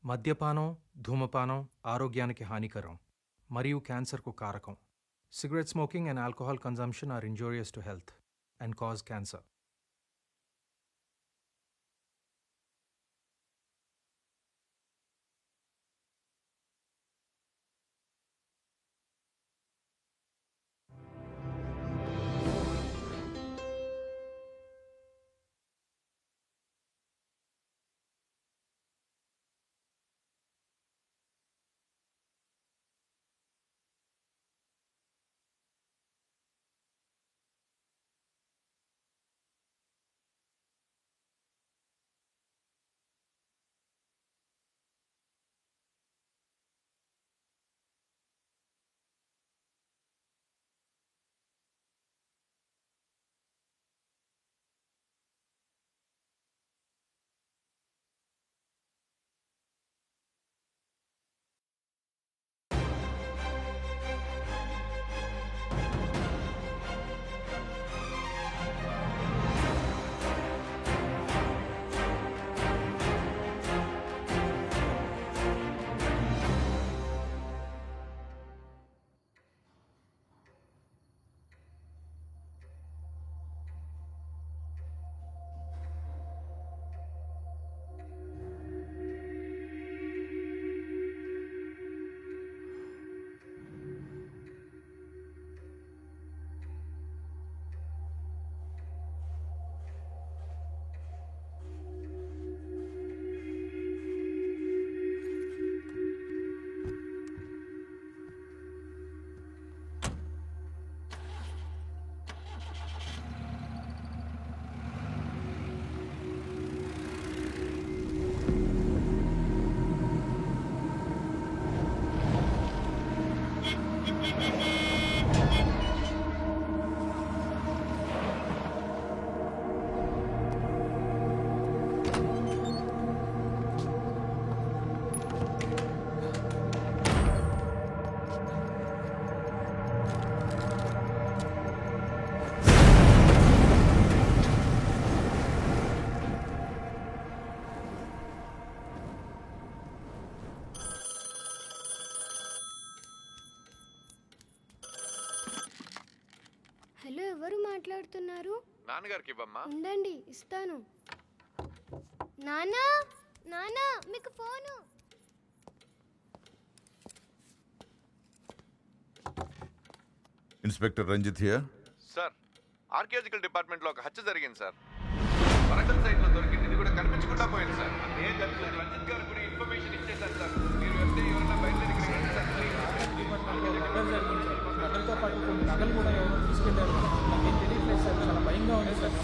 మద్యపానం, ధూమపానం ఆరోగ్యానికి హానికరం మరియు క్యాన్సర్కు కారకం. Cigarette smoking and alcohol consumption are injurious to health and cause cancer. Hello, ఎవరు మాట్లాడుతున్నారు? నాన్నగారికి ఇవ్వమ్మా. ఉండండి, ఇస్తాను. నానా, నానా, మీకు phone. Inspector Ranjith here. Sir, archaeological department లో ఒక హత్య జరిగింది సార్. వరంగల్ సైట్ లో దొరికింది. ఇది కూడా కనిపించకుండా పోయింది సార్. అదే జరిగింది. రంజిత్ గారు కూడా ఇన్ఫర్మేషన్ ఇచ్చేసారు సార్. మీరు వెళ్తే ఎవరైనా బయలుదేరి నగలతో పాటు కొన్ని నగలు కూడా ఎవరో తీసుకెళ్లారు. నాకేం తెలియట్లేదు సార్, చాలా భయంగా ఉంది సార్.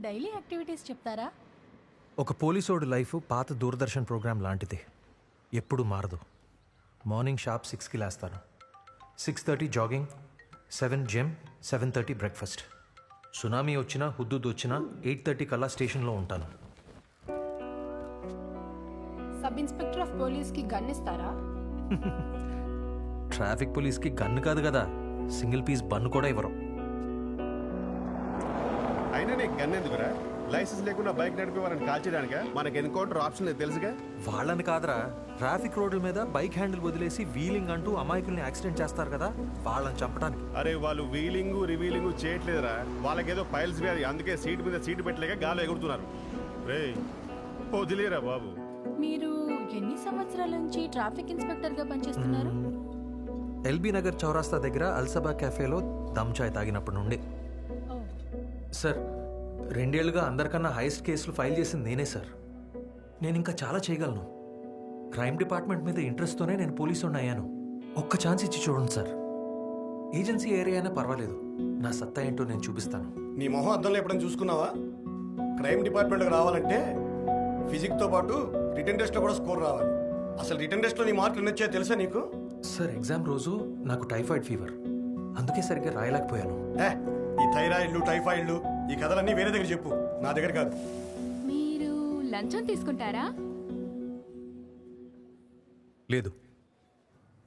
డైలీ యాక్టివిటీస్ చెప్తారా? ఒక పోలీసోడు లైఫ్ పాత దూరదర్శన్ ప్రోగ్రాం లాంటిది. ఎప్పుడు మారదు. మార్నింగ్ షార్ప్ 6కి లేస్తాను. 6:30 జాగింగ్, 7 జిమ్, 7:30 బ్రేక్ఫాస్ట్. సునామీ వచ్చినా హుద్దుద్ వచ్చినా 8:30 కల్లా స్టేషన్లో ఉంటాను. సబ్ ఇన్స్పెక్టర్ ఆఫ్ పోలీస్కి గన్ ఇస్తారా? ట్రాఫిక్ పోలీస్కి గన్ను కాదు కదా, సింగిల్ పీస్ బన్ను కూడా ఇవ్వరు. అయినా నీకు గన్ ఎందుకురా? లైసెన్స్ లేకుండా బైక్ నడిపే వాళ్ళని కాల్చడానికా? మనకి ఎన్కౌంటర్ ఆప్షన్ లేదు తెలుసుగా. వాళ్ళని కాదురా, ట్రాఫిక్ రోడ్ల మీద బైక్ హ్యాండిల్ వదిలేసి వీలింగ్ అంటూ అమాయకుల్ని యాక్సిడెంట్ చేస్తారు కదా, వాళ్ళని చంపడానికి. అరే వాళ్ళు వీలింగ్ రివీలింగ్ చేయట్లేదురా, వాళ్ళకేదో పైల్స్ వ్యాధి, అందుకే సీట్ మీద సీట్ పెట్టలేక గాలి ఎగురుతున్నారు. రే వదిలేరా బాబు. మీరు ఎన్ని సంవత్సరాల నుంచి ట్రాఫిక్ ఇన్స్పెక్టర్గా పనిచేస్తున్నారు? ఎల్బీ నగర్ చౌరాస్తా దగ్గర అల్సబా క్యాఫేలో దమ్ చాయ్ తాగినప్పటి నుండి. ఓ, సార్ 2 ఏళ్లుగా అందరికన్నా హైయెస్ట్ కేసులు ఫైల్ చేసింది నేనే సార్. నేను ఇంకా చాలా చేయగలను. క్రైమ్ డిపార్ట్మెంట్ మీద ఇంట్రెస్ట్తోనే నేను పోలీసుని అయ్యాను. ఒక్క ఛాన్స్ ఇచ్చి చూడండి సార్. ఏజెన్సీ ఏరియా అయినా పర్వాలేదు, నా సత్తా ఏంటో నేను చూపిస్తాను. నీ మొహం అద్దంలో ఎప్పుడైనా చూసుకున్నావా? క్రైమ్ డిపార్ట్మెంట్కి రావాలంటే ఫిజిక్స్తో పాటు రిటర్న్ టెస్ట్లో కూడా స్కోర్ రావాలి. అసలు రిటర్న్ టెస్ట్లో నీ మార్కులు ఎన్ని వచ్చాయో తెలుసా నీకు? సార్ ఎగ్జామ్ రోజు నాకు టైఫాయిడ్ ఫీవర్, అందుకే సరిగ్గా రాయలేకపోయాను. ఈ థైరాయిడ్లు టైఫాయిడ్లు ఈ కథలన్నీ వేరే దగ్గర చెప్పు, నా దగ్గర కాదు. మీరు లంచం తీసుకుంటారా? లేదు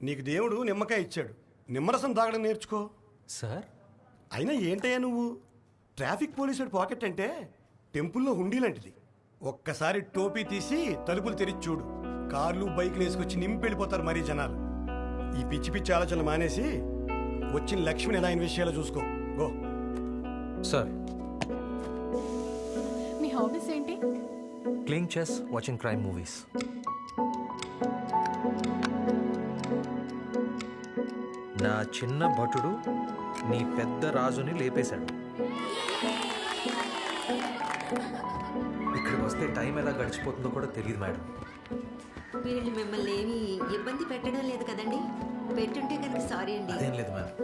నీకు దేవుడు నిమ్మకాయ ఇచ్చాడు, నిమ్మరసం తాగడం నేర్చుకో. సార్. అయినా ఏంటయ్యా నువ్వు? ట్రాఫిక్ పోలీసు పాకెట్ అంటే టెంపుల్లో హుండీ లాంటిది. ఒక్కసారి టోపీ తీసి తలుపులు తెరిచి చూడు, కార్లు బైక్లు వేసుకొచ్చి నింపెళ్ళిపోతారు మరీ జనాలు. ఈ పిచ్చి పిచ్చి ఆలోచనలు మానేసి వచ్చిన లక్ష్మిని ఎలా ఇన్వెస్ట్ చేయాలో చూసుకో. గో. సార్, మీ హాబీస్ ఏంటి? Playing chess, watching crime movies. నా చిన్న భటుడు నీ పెద్ద రాజుని లేపేశాడు. ఇక్కడికి వస్తే టైం ఎలా గడిచిపోతుందో కూడా తెలియదు మేడం. వీళ్ళు మిమ్మల్ని ఏమీ ఇబ్బంది పెట్టడం లేదు కదండి? పెట్టుంటే కనుక సారీ అండి. అదేం లేదు మేడం.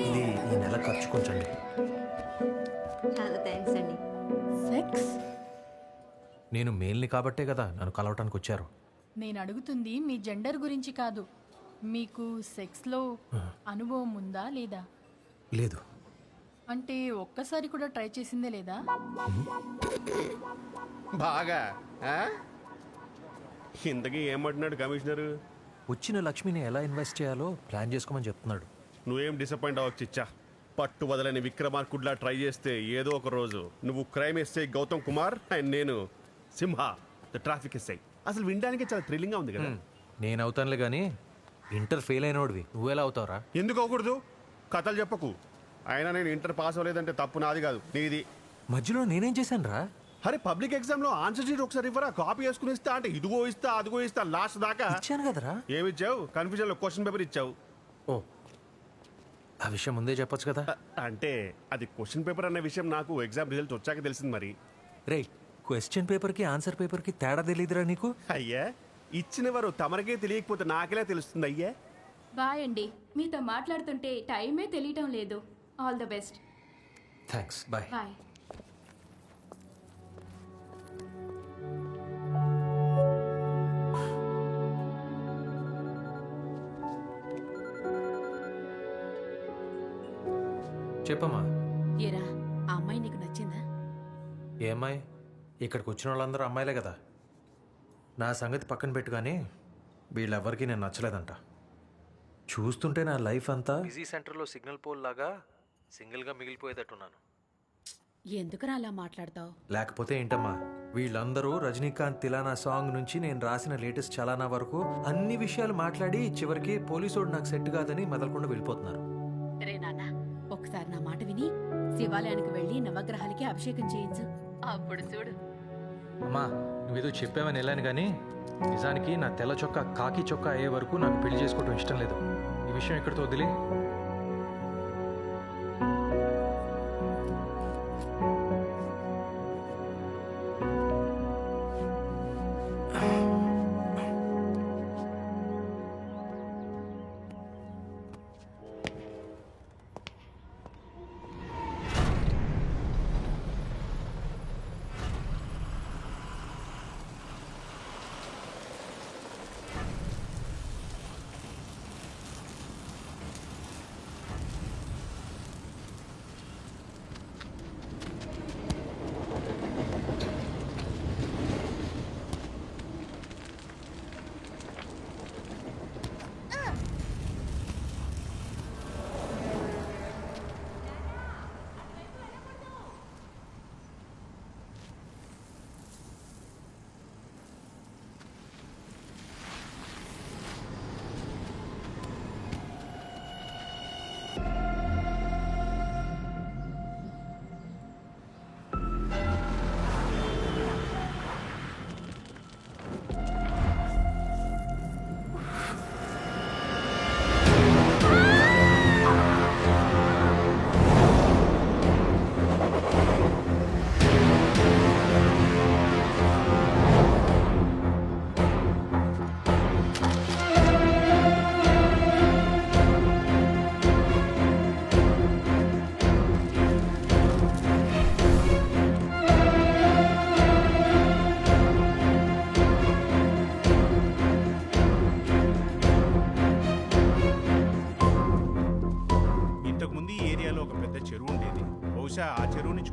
ఇది ఈ నెల ఖర్చు కొంచెం. చాలా థ్యాంక్స్ అండి. సెక్స్? నేను మేల్ని కాబట్టే కదా నన్ను కలవటానికి వచ్చారు. నేను అడుగుతుంది మీ జెండర్ గురించి కాదు. మీకు సెక్స్లో అనుభవం ఉందా లేదా? లేదు. అంటే ఒక్కసారి కూడా ట్రై చేసిందే లేదా? బాగా ఇంతకీ ఏమంటున్నాడు కమిషనరు? వచ్చిన లక్ష్మిని ఎలా ఇన్వెస్ట్ చేయాలో ప్లాన్ చేసుకోమని చెప్తున్నాడు. నువ్వేం డిసప్పాయింట్ అవ్వచ్చు ఇచ్చా. పట్టు వదలని విక్రమార్కుడ్లా ట్రై చేస్తే ఏదో ఒక రోజు నువ్వు crime SI Gautham Kumar and నేను సింహ ద ట్రాఫిక్ ఎస్ఐ. అసలు వినడానికి చాలా థ్రిల్లింగ్గా ఉంది కదా. నేను అవుతానులే కానీ ఇంటర్ ఫెయిల్ అయినోడివి నువ్వెలా అవుతావురా? ఎందుకు అవ్వకూడదు? కథలు చెప్పకు. అయినా నేను ఇంటర్ పాస్ అవ్వలేదంటే తప్పు నాది కాదు, నీది. మధ్యలో నేనేం చేశాను రా? అరే పబ్లిక్ ఎగ్జామ్ లో ఆన్సర్ షీట్ ఒకసారి ఇవ్వరా, కాపీ వేసుకుని ఇస్తా అంటే ఇదిగో ఇస్తా అదిగో ఇస్తా లాస్ట్ దాకా ఇచ్చాను కదరా. ఏమిచ్చావు? కన్ఫ్యూజన్ లో క్వశ్చన్ పేపర్ ఇచ్చావు. ఓ, ఆ విషయం ముందే చెప్పొచ్చు కదా. అంటే అది క్వశ్చన్ పేపర్ అనే విషయం నాకు ఎగ్జామ్ రిజల్ట్ వచ్చాక తెలిసింది. మరి రే, క్వశ్చన్ పేపర్కి ఆన్సర్ పేపర్కి తేడా తెలియదురా నీకు? అయ్యా ఇచ్చినవారు తమరికే తెలియకపోతే నాకెలా తెలుస్తుంది అయ్యా? బాయ్ అండి, మీతో మాట్లాడుతుంటే టైమే తెలియటం లేదు. All the best. Thanks, bye. Bye. చెప్పమ్మా. ఏరా, ఆ అమ్మాయి నీకు నచ్చిందా? ఏ అమ్మాయి? ఇక్కడికి వచ్చిన వాళ్ళందరూ అమ్మాయిలే కదా. నా సంగతి పక్కన పెట్టుగానే వీళ్ళెవ్వరికీ నేను నచ్చలేదంట. చూస్తుంటే నా లైఫ్ అంతా బిజీ సెంటర్లో సిగ్నల్ పోల్ లాగా సింగిల్గా మిగిలిపోయేటట్టున్నాను. ఎందుకురా అలా మాట్లాడతావు? లేకపోతే ఏంటమ్మా, వీళ్ళందరూ రజనీకాంత్ తిలానా సాంగ్ నుంచి నేను రాసిన లేటెస్ట్ చలానా వరకు అన్ని విషయాలు మాట్లాడి చివరికి పోలీసోడు నాకు సెట్ కాదని మెదలకుండా వెళ్ళిపోతున్నారు. రే నాన్న, ఒకసారి నా మాట విని శివాలయానికి వెళ్ళి నవగ్రహాలకి అభిషేకం చేయించు. అప్పుడు చూడు. అమ్మా, నువ్వేదో చెప్పావని వెళ్ళాను కానీ నిజానికి నా తెల్ల చొక్కా కాకి చొక్కా అయ్యే వరకు నాకు పెళ్లి చేసుకోవడం ఇష్టం లేదు. ఈ విషయం ఇక్కడితో వదిలి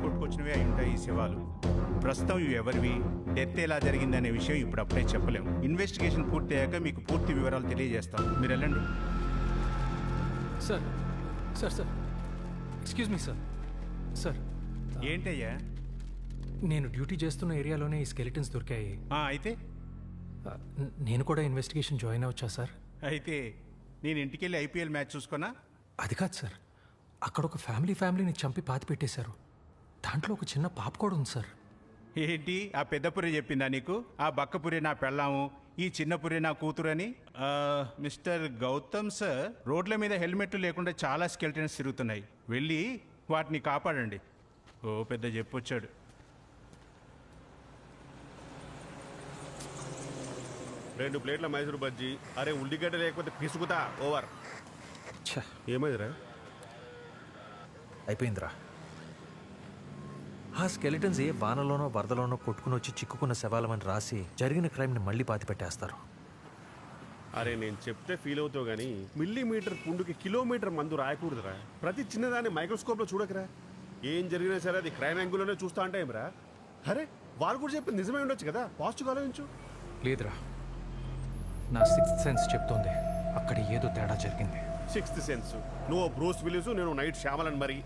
కొట్టుకొచ్చినవే అయి ఉంటాయి ఈ శవాలు. ప్రస్తుతం ఇవి ఎవరివి, డెత్ ఎలా జరిగిందనే విషయం ఇప్పుడు అప్పుడే చెప్పలేం. ఇన్వెస్టిగేషన్ పూర్తయ్యాక మీకు పూర్తి వివరాలు తెలియజేస్తాం. మీరు వెళ్ళండి. Sir sir sir excuse me sir. Sir ఏంటయ్యా? నేను డ్యూటీ చేస్తున్న ఏరియాలోనే ఈ స్కెలిటన్స్ దొరికాయి. అయితే నేను కూడా ఇన్వెస్టిగేషన్ జాయిన్ అవచ్చా సార్? అయితే నేను ఇంటికి వెళ్ళి ఐపీఎల్ మ్యాచ్ చూసుకున్నా. అది కాదు సార్, అక్కడ ఒక ఫ్యామిలీని చంపి పాతి పెట్టేశారు. దాంట్లో ఒక చిన్న పాప కూడా ఉంది సార్. ఏంటి ఆ పెద్ద పురి చెప్పిందా నీకు? ఆ బక్క పురి నా పెళ్ళాము, ఈ చిన్న పురి నా కూతురు అని. మిస్టర్ గౌతమ్ సార్, రోడ్ల మీద హెల్మెట్లు లేకుండా చాలా స్కెల్టన్స్ తిరుగుతున్నాయి. వెళ్ళి వాటిని కాపాడండి. ఓ పెద్ద చెప్పొచ్చాడు. రెండు ప్లేట్ల మైసూరు బజ్జీ. అరే ఉల్లిగడ్డ లేకపోతే పిసుకుతా. ఓవర్. ఛ, ఏమైందిరా? అయిపోయిందిరా. ఆ స్కెలిటన్స్ ఏ వానలోనో వరదలోనో కొట్టుకుని వచ్చి చిక్కుకున్న శవాలమని రాసి జరిగిన క్రైమ్ని మళ్ళీ పాతి పెట్టేస్తారు. అరే నేను చెప్తే ఫీల్ అవుతావు కానీ మిల్లీమీటర్ పుండుకి కిలోమీటర్ మందు రాయకూడదురా. ప్రతి చిన్నదాన్ని మైక్రోస్కోప్లో చూడకరా. ఏం జరిగినా సరే అది క్రైమ్ యాంగిల్లోనే చూస్తా అంటే ఏమరా? అరే వాళ్ళు కూడా చెప్పింది నిజమే ఉండొచ్చు కదా. పాజిటివ్ ఆలోచించు. లేదురా, నా సిక్స్త్ సెన్స్ చెప్తోంది అక్కడ ఏదో తేడా జరిగింది. Sixth sense? నువ్వు బ్రూస్ విలిస్, నేను నైట్ శ్యామలని. మరి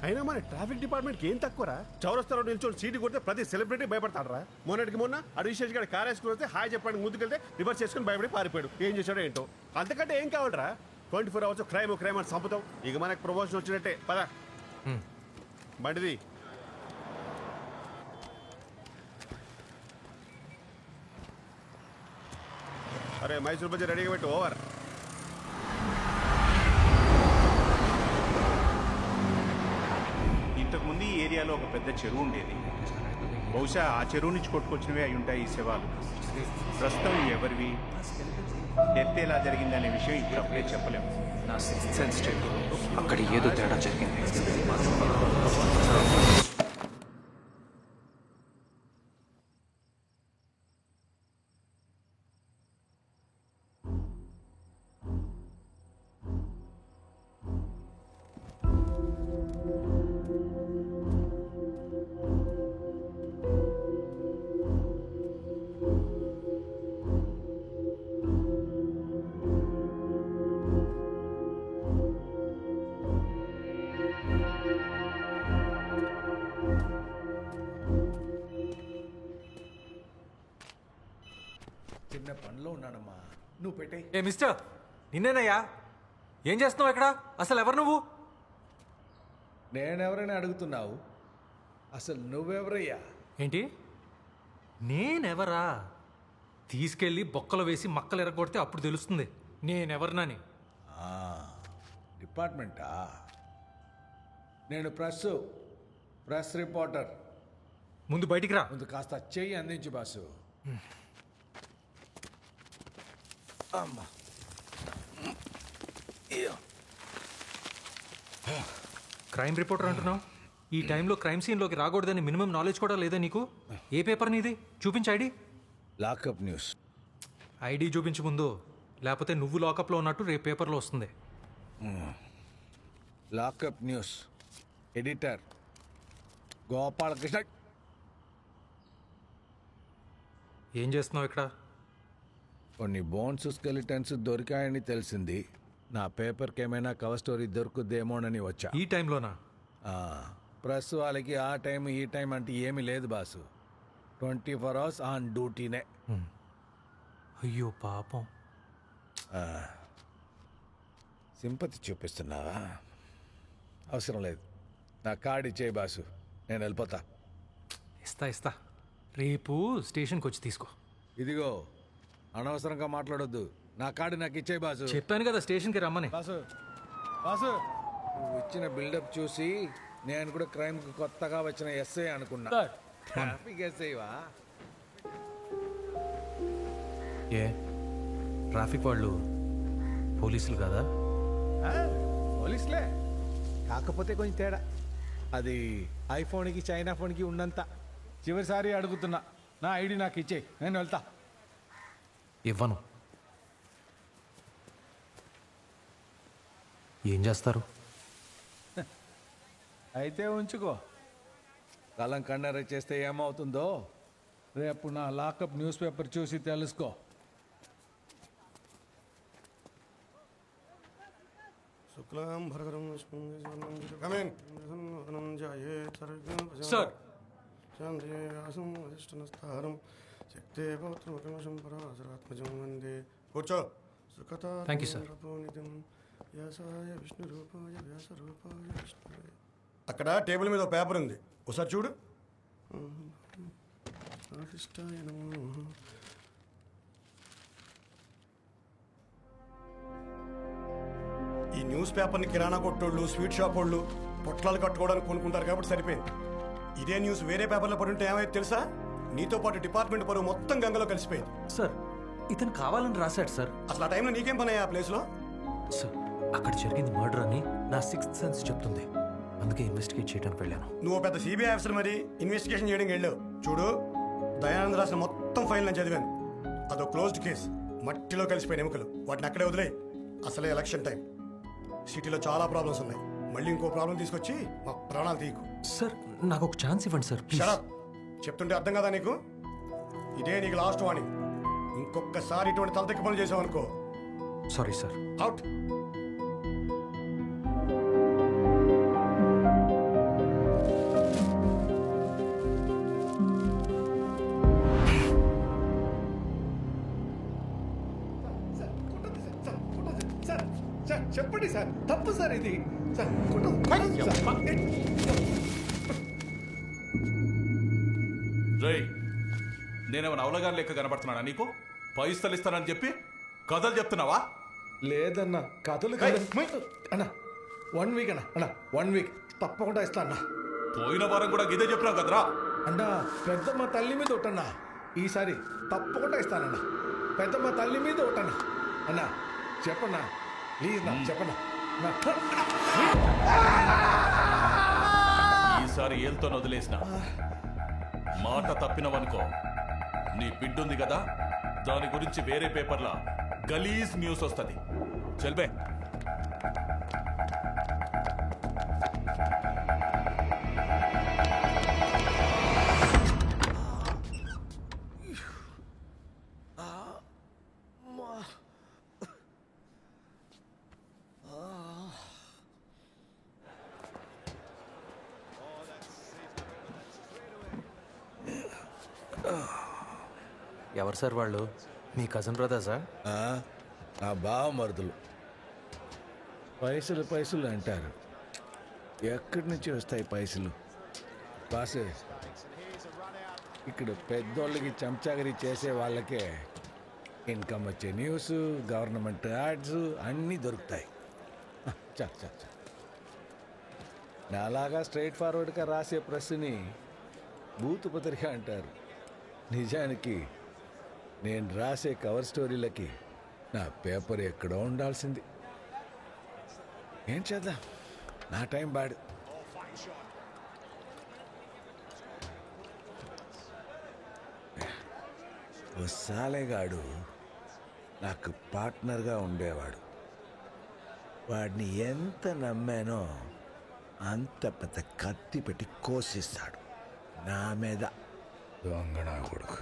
అయినా మన ట్రాఫిక్ డిపార్ట్మెంట్కి ఏం తక్కువరా? చౌరస్తాలో నిల్చొని సీటు కొడితే ప్రతి సెలబ్రిటీ భయపడతాడరా. మొన్న అడిషేష్ గారి కార్ వేసుకుని వస్తే హాయ్ చెప్పడానికి ముందుకెళ్తే రివర్స్ చేసుకుని భయపడి పారిపోయాడు. ఏం చేశాడో ఏంటో. అంతకంటే ఏం కావాలరా? 24 అవర్స్ క్రైమ్ అని చంపుతాం. ఇక మనకు ప్రమోషన్ వచ్చినట్టే. పద బండిది. అరే మైసూర్ బజ్జీ రెడీగా పెట్టు. ఓవర్. ఇంతకుముందు ఈ ఏరియాలో ఒక పెద్ద చెరువు ఉండేది. బహుశా ఆ చెరువు నుంచి కొట్టుకొచ్చినవే అయి ఉంటాయి ఈ శవాలు. ప్రస్తుతం ఇవి ఎవరివి, డెత్ ఎలా జరిగిందనే విషయం ఇప్పుడు అప్పుడే చెప్పలేము. నా సిక్స్త్ సెన్స్ చెప్పు అక్కడ ఏదో తేడా జరిగింది. చిన్న పనిలో ఉన్నానమ్మా, నువ్వు పెట్టే. ఏ మిస్టర్, నిన్నేనయ్యా. ఏం చేస్తున్నావు ఇక్కడ? అసలు ఎవరు నువ్వు? నేనెవరైనా అడుగుతున్నావు? అసలు నువ్వెవరయ్యా? ఏంటి నేనెవరా? తీసుకెళ్ళి బొక్కలు వేసి మక్కలు ఎరగొడితే అప్పుడు తెలుస్తుంది నేనెవరినని. డిపార్ట్మెంటా? నేను ప్రెస్ రిపోర్టర్. ముందు బయటికి రా. ముందు కాస్త చెయ్యి అందించు బాసు. అమ్మా, క్రైమ్ రిపోర్టర్ అంటున్నావు? ఈ టైంలో క్రైమ్ సీన్లోకి రాకూడదని మినిమం నాలెడ్జ్ కూడా లేదా నీకు? ఏ పేపర్ నీది? చూపించు ఐడి. Lockup news. ఐడి చూపించు ముందు, లేకపోతే నువ్వు లాకప్లో ఉన్నట్టు రేపు పేపర్లో వస్తుంది. Lockup news editor Gopalakrishna. ఏం చేస్తున్నావు ఇక్కడ? కొన్ని బోన్స్ స్కెలిటన్స్ దొరికాయని తెలిసింది. నా పేపర్కి ఏమైనా కవర్ స్టోరీ దొరుకుద్దేమోనని వచ్చా. ఈ టైంలోనా? ప్రెస్ వాళ్ళకి ఆ టైం ఈ టైం అంటే ఏమీ లేదు బాసు. 24 hours on డ్యూటీనే. అయ్యో పాపం. సింపతి చూపిస్తున్నావా? అవసరం లేదు. నా కార్డు ఇచ్చేయి బాసు, నేను వెళ్ళిపోతా. ఇస్తా రేపు స్టేషన్కి వచ్చి తీసుకో. ఇదిగో, అనవసరంగా మాట్లాడొద్దు. నా కార్డు నాకు ఇచ్చేయి బాసు. చెప్పాను కదా స్టేషన్కి రమ్మని. బాసు నువ్వు ఇచ్చిన బిల్డప్ చూసి నేను కూడా క్రైమ్కి కొత్తగా వచ్చిన ఎస్ఐ అనుకున్నా. ట్రాఫిక్ ఎస్ఐవా? ఏ ట్రాఫిక్ వాళ్ళు పోలీసులు కదా? పోలీసులే, కాకపోతే కొంచెం తేడా. అది ఐఫోన్కి చైనా ఫోన్కి ఉన్నంత. చివరిసారి అడుగుతున్నా, నా ఐడి నాకు ఇచ్చేయి, నేను వెళ్తా. ఇవ్వను. ఏం చేస్తారు? అయితే ఉంచుకో. కలం కన్నెర చేస్తే ఏమవుతుందో రేపు నా లాకప్ న్యూస్ పేపర్ చూసి తెలుసుకో. శుక్లాం భరధరం సార్ కూర్చో. Thank you sir. అక్కడ టేబుల్ మీద ఒక పేపర్ ఉంది, ఒకసారి చూడు. ఈ న్యూస్ పేపర్ని కిరాణా కొట్టోళ్ళు, స్వీట్ షాప్ వాళ్ళు పొట్లాలు కట్టుకోవడానికి కొనుక్కుంటారు కాబట్టి సరిపోయింది. ఇదే న్యూస్ వేరే పేపర్లో పడి ఉంటే ఏమైతే తెలుసా? నీతో పాటు డిపార్ట్మెంట్ పరువు మొత్తం గంగలో కలిసిపోయింది. సార్ ఇతను కావాలని రాశాడు సార్. అసలు ఆ టైంలో నీకేం పని అయ్యా ఆ ప్లేస్లో? సార్ అక్కడ జరిగింది మర్డర్ అని నా సిక్స్త్ సెన్స్ చెప్తుంది. అందుకే ఇన్వెస్టిగేట్ చేయడానికి వెళ్ళాను. నువ్వు పెద్ద సిబిఐ ఆఫీసర్, మరి ఇన్వెస్టిగేషన్ చేయడానికి వెళ్ళావు. చూడు, దయానంద్ రాసిన మొత్తం ఫైల్ నేను చదివాను. అదో క్లోజ్డ్ కేసు, మట్టిలో కలిసిపోయిన ఎముకలు. వాటిని అక్కడే వదిలేయి. అసలే ఎలక్షన్ టైం, సిటీలో చాలా ప్రాబ్లమ్స్ ఉన్నాయి. మళ్ళీ ఇంకో ప్రాబ్లం తీసుకొచ్చి మా ప్రాణాలు తీయకు. సార్ నాకు ఒక ఛాన్స్ ఇవ్వండి సార్, ప్లీజ్. Shut up. చెప్తుంటే అర్థం కదా నీకు? ఇదే నీకు లాస్ట్ వార్నింగ్. ఇంకొకసారి ఇటువంటి తలతెక్కి పనులు చేసావు అనుకో. Sorry sir. అవుట్. చెప్పండి సార్, తప్పు సార్ ఇది. రేయ్, నేనేమైనా అవలగారు లెక్క కనబడుతున్నానా నీకు? పైసలు ఇస్తానని చెప్పి కథలు చెప్తున్నావా? లేదన్నా, కథలు అన్నా 1 వీక్ అన్నా 1 వీక్ తప్పకుండా ఇస్తా అన్నా. పోయిన వారం కూడా ఇదే చెప్పినావు కదరా అన్నా. పెద్దమ్మ తల్లి మీద ఒకటన్నా, ఈసారి తప్పకుండా ఇస్తానన్నా. పెద్దమ్మ తల్లి మీద ఒకటన్నా. అన్నా చెప్పన్నా, ప్లీజ్ నా చెప్పన్నా. ఈసారి ఏల్తో వదిలేసిన మాట తప్పినవనుకో, నీ బిడ్డుంది కదా, దాని గురించి వేరే పేపర్లో గలీజ్ న్యూస్ వస్తుంది. చెల్బే. ఎవరు సార్ వాళ్ళు? మీ కజిన్ బ్రదర్సా? నా బావమరుదులు. పైసలు పైసలు అంటారు, ఎక్కడి నుంచి వస్తాయి పైసలు? బాసే, ఇక్కడ పెద్దోళ్ళకి చెంచాగిరి చేసే వాళ్ళకే ఇన్కమ్ వచ్చే న్యూస్, గవర్నమెంట్ యాడ్స్ అన్నీ దొరుకుతాయి. చా చా చా. నాలాగా స్ట్రైట్ ఫార్వర్డ్గా రాసే ప్రెస్ని బూతు పత్రిక అంటారు. నిజానికి నేను రాసే కవర్ స్టోరీలకి నా పేపర్ ఎక్కడో ఉండాల్సింది. ఏం చేద్దాం, నా టైం బ్యాడ్. ఓ సాలేగాడు నాకు పార్ట్నర్గా ఉండేవాడు. వాడిని ఎంత నమ్మానో అంత పెద్ద కత్తి పెట్టి కోసిస్తాడు నా మీద. దొంగనా కొడుకు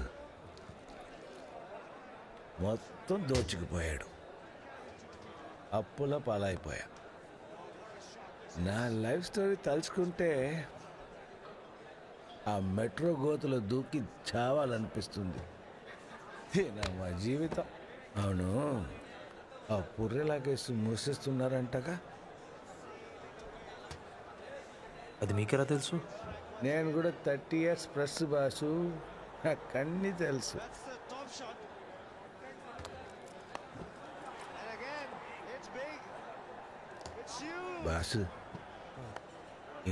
మొత్తం దోచుకుపోయాడు. అప్పుల పాలైపోయా. నా లైఫ్ స్టోరీ తలుచుకుంటే ఆ మెట్రో గోతులో దూకి చావాలనిపిస్తుంది. మా జీవితం. అవును, ఆ పుర్రెలాగేసి మూసేస్తున్నారంటగా. అది మీకెలా తెలుసు? నేను కూడా 30 years ప్రెస్ బాసు, నాకు అన్నీ తెలుసు. బాసు,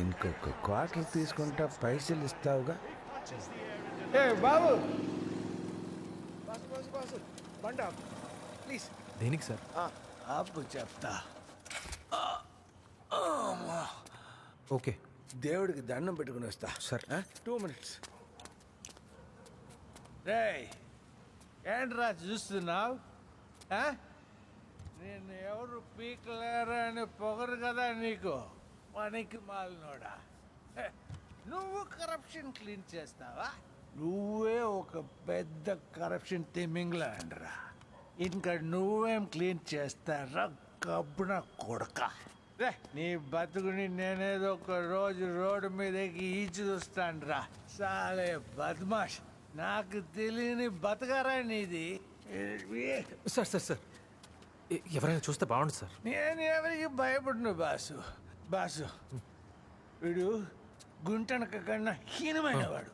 ఇంకొక క్వార్టర్ తీసుకుంటా, పైసలు ఇస్తావుగా? ఏ బాబు, ప్లీజ్. దేనికి సార్? ఆపు చెప్తా. ఓకే. దేవుడికి దండం పెట్టుకుని వస్తా సార్. 2 minutes. రేయ్, ఏంట్రా చూస్తున్నావు? నేను ఎవరు పీకలేరా అని పొగరు కదా నీకు, పనికి మాలినోడా. నువ్వు కరప్షన్ క్లీన్ చేస్తావా? నువ్వే ఒక పెద్ద కరప్షన్ తిమింగ్లాండ్ రా. ఇంకా నువ్వేం క్లీన్ చేస్తారా కబ్బున కొడక? రే, నీ బతుకుని నేనేదో ఒక రోజు రోడ్డు మీదకి ఈచి చూస్తాను రా. సాలే బద్మాష్, నాకు తెలియని బతకరా నీది. సార్ సార్ సార్ ఎవరైనా చూస్తే బాగుండు సార్. నేను ఎవరికి భయపడను బాసు. బాసు, వీడు గుంటనక కన్నా హీనమైన వాడు.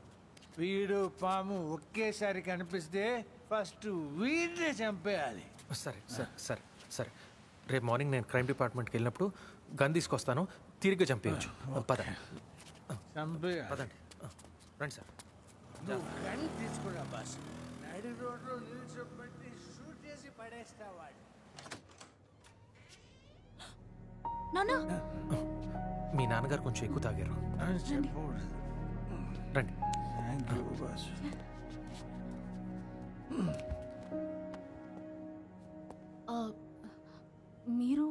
వీడు పాము ఒకేసారి కనిపిస్తే ఫస్ట్ వీడినే చంపేయాలి. సరే సరే సరే సరే, రేపు మార్నింగ్ నేను క్రైమ్ డిపార్ట్మెంట్కి వెళ్ళినప్పుడు గన్ తీసుకొస్తాను, తిరిగి చంపేయచ్చు. పదండి చంపేయాలి. పదండి, రండి సార్. నువ్వు గన్ తీసుకురా బాసు. నడి రోడ్లో నిల్చోబెట్టి షూట్ చేసి పడేస్తా వాడు. నానా మీ నాన్నగారు కొంచెం ఎక్కువ తాగారు. చెప్పకూడదు. రండి. Thank you boss. మీరు?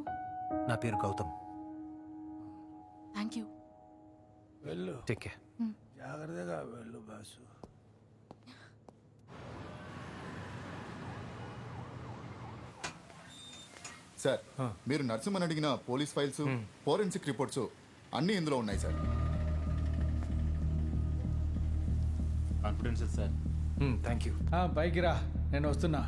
నా పేరు గౌతమ్. Thank you. వెళ్ళు, టేక్ కేర్. జాగ్రత్తగా వెళ్ళు బాసు. సార్, మీరు నరసింహన్ అడిగిన పోలీస్ ఫైల్స్, ఫోరెన్సిక్ రిపోర్ట్స్ అన్నీ ఇందులో ఉన్నాయి sir. Confidential sir. Thank you. పైకి రా, నేను వస్తున్నా.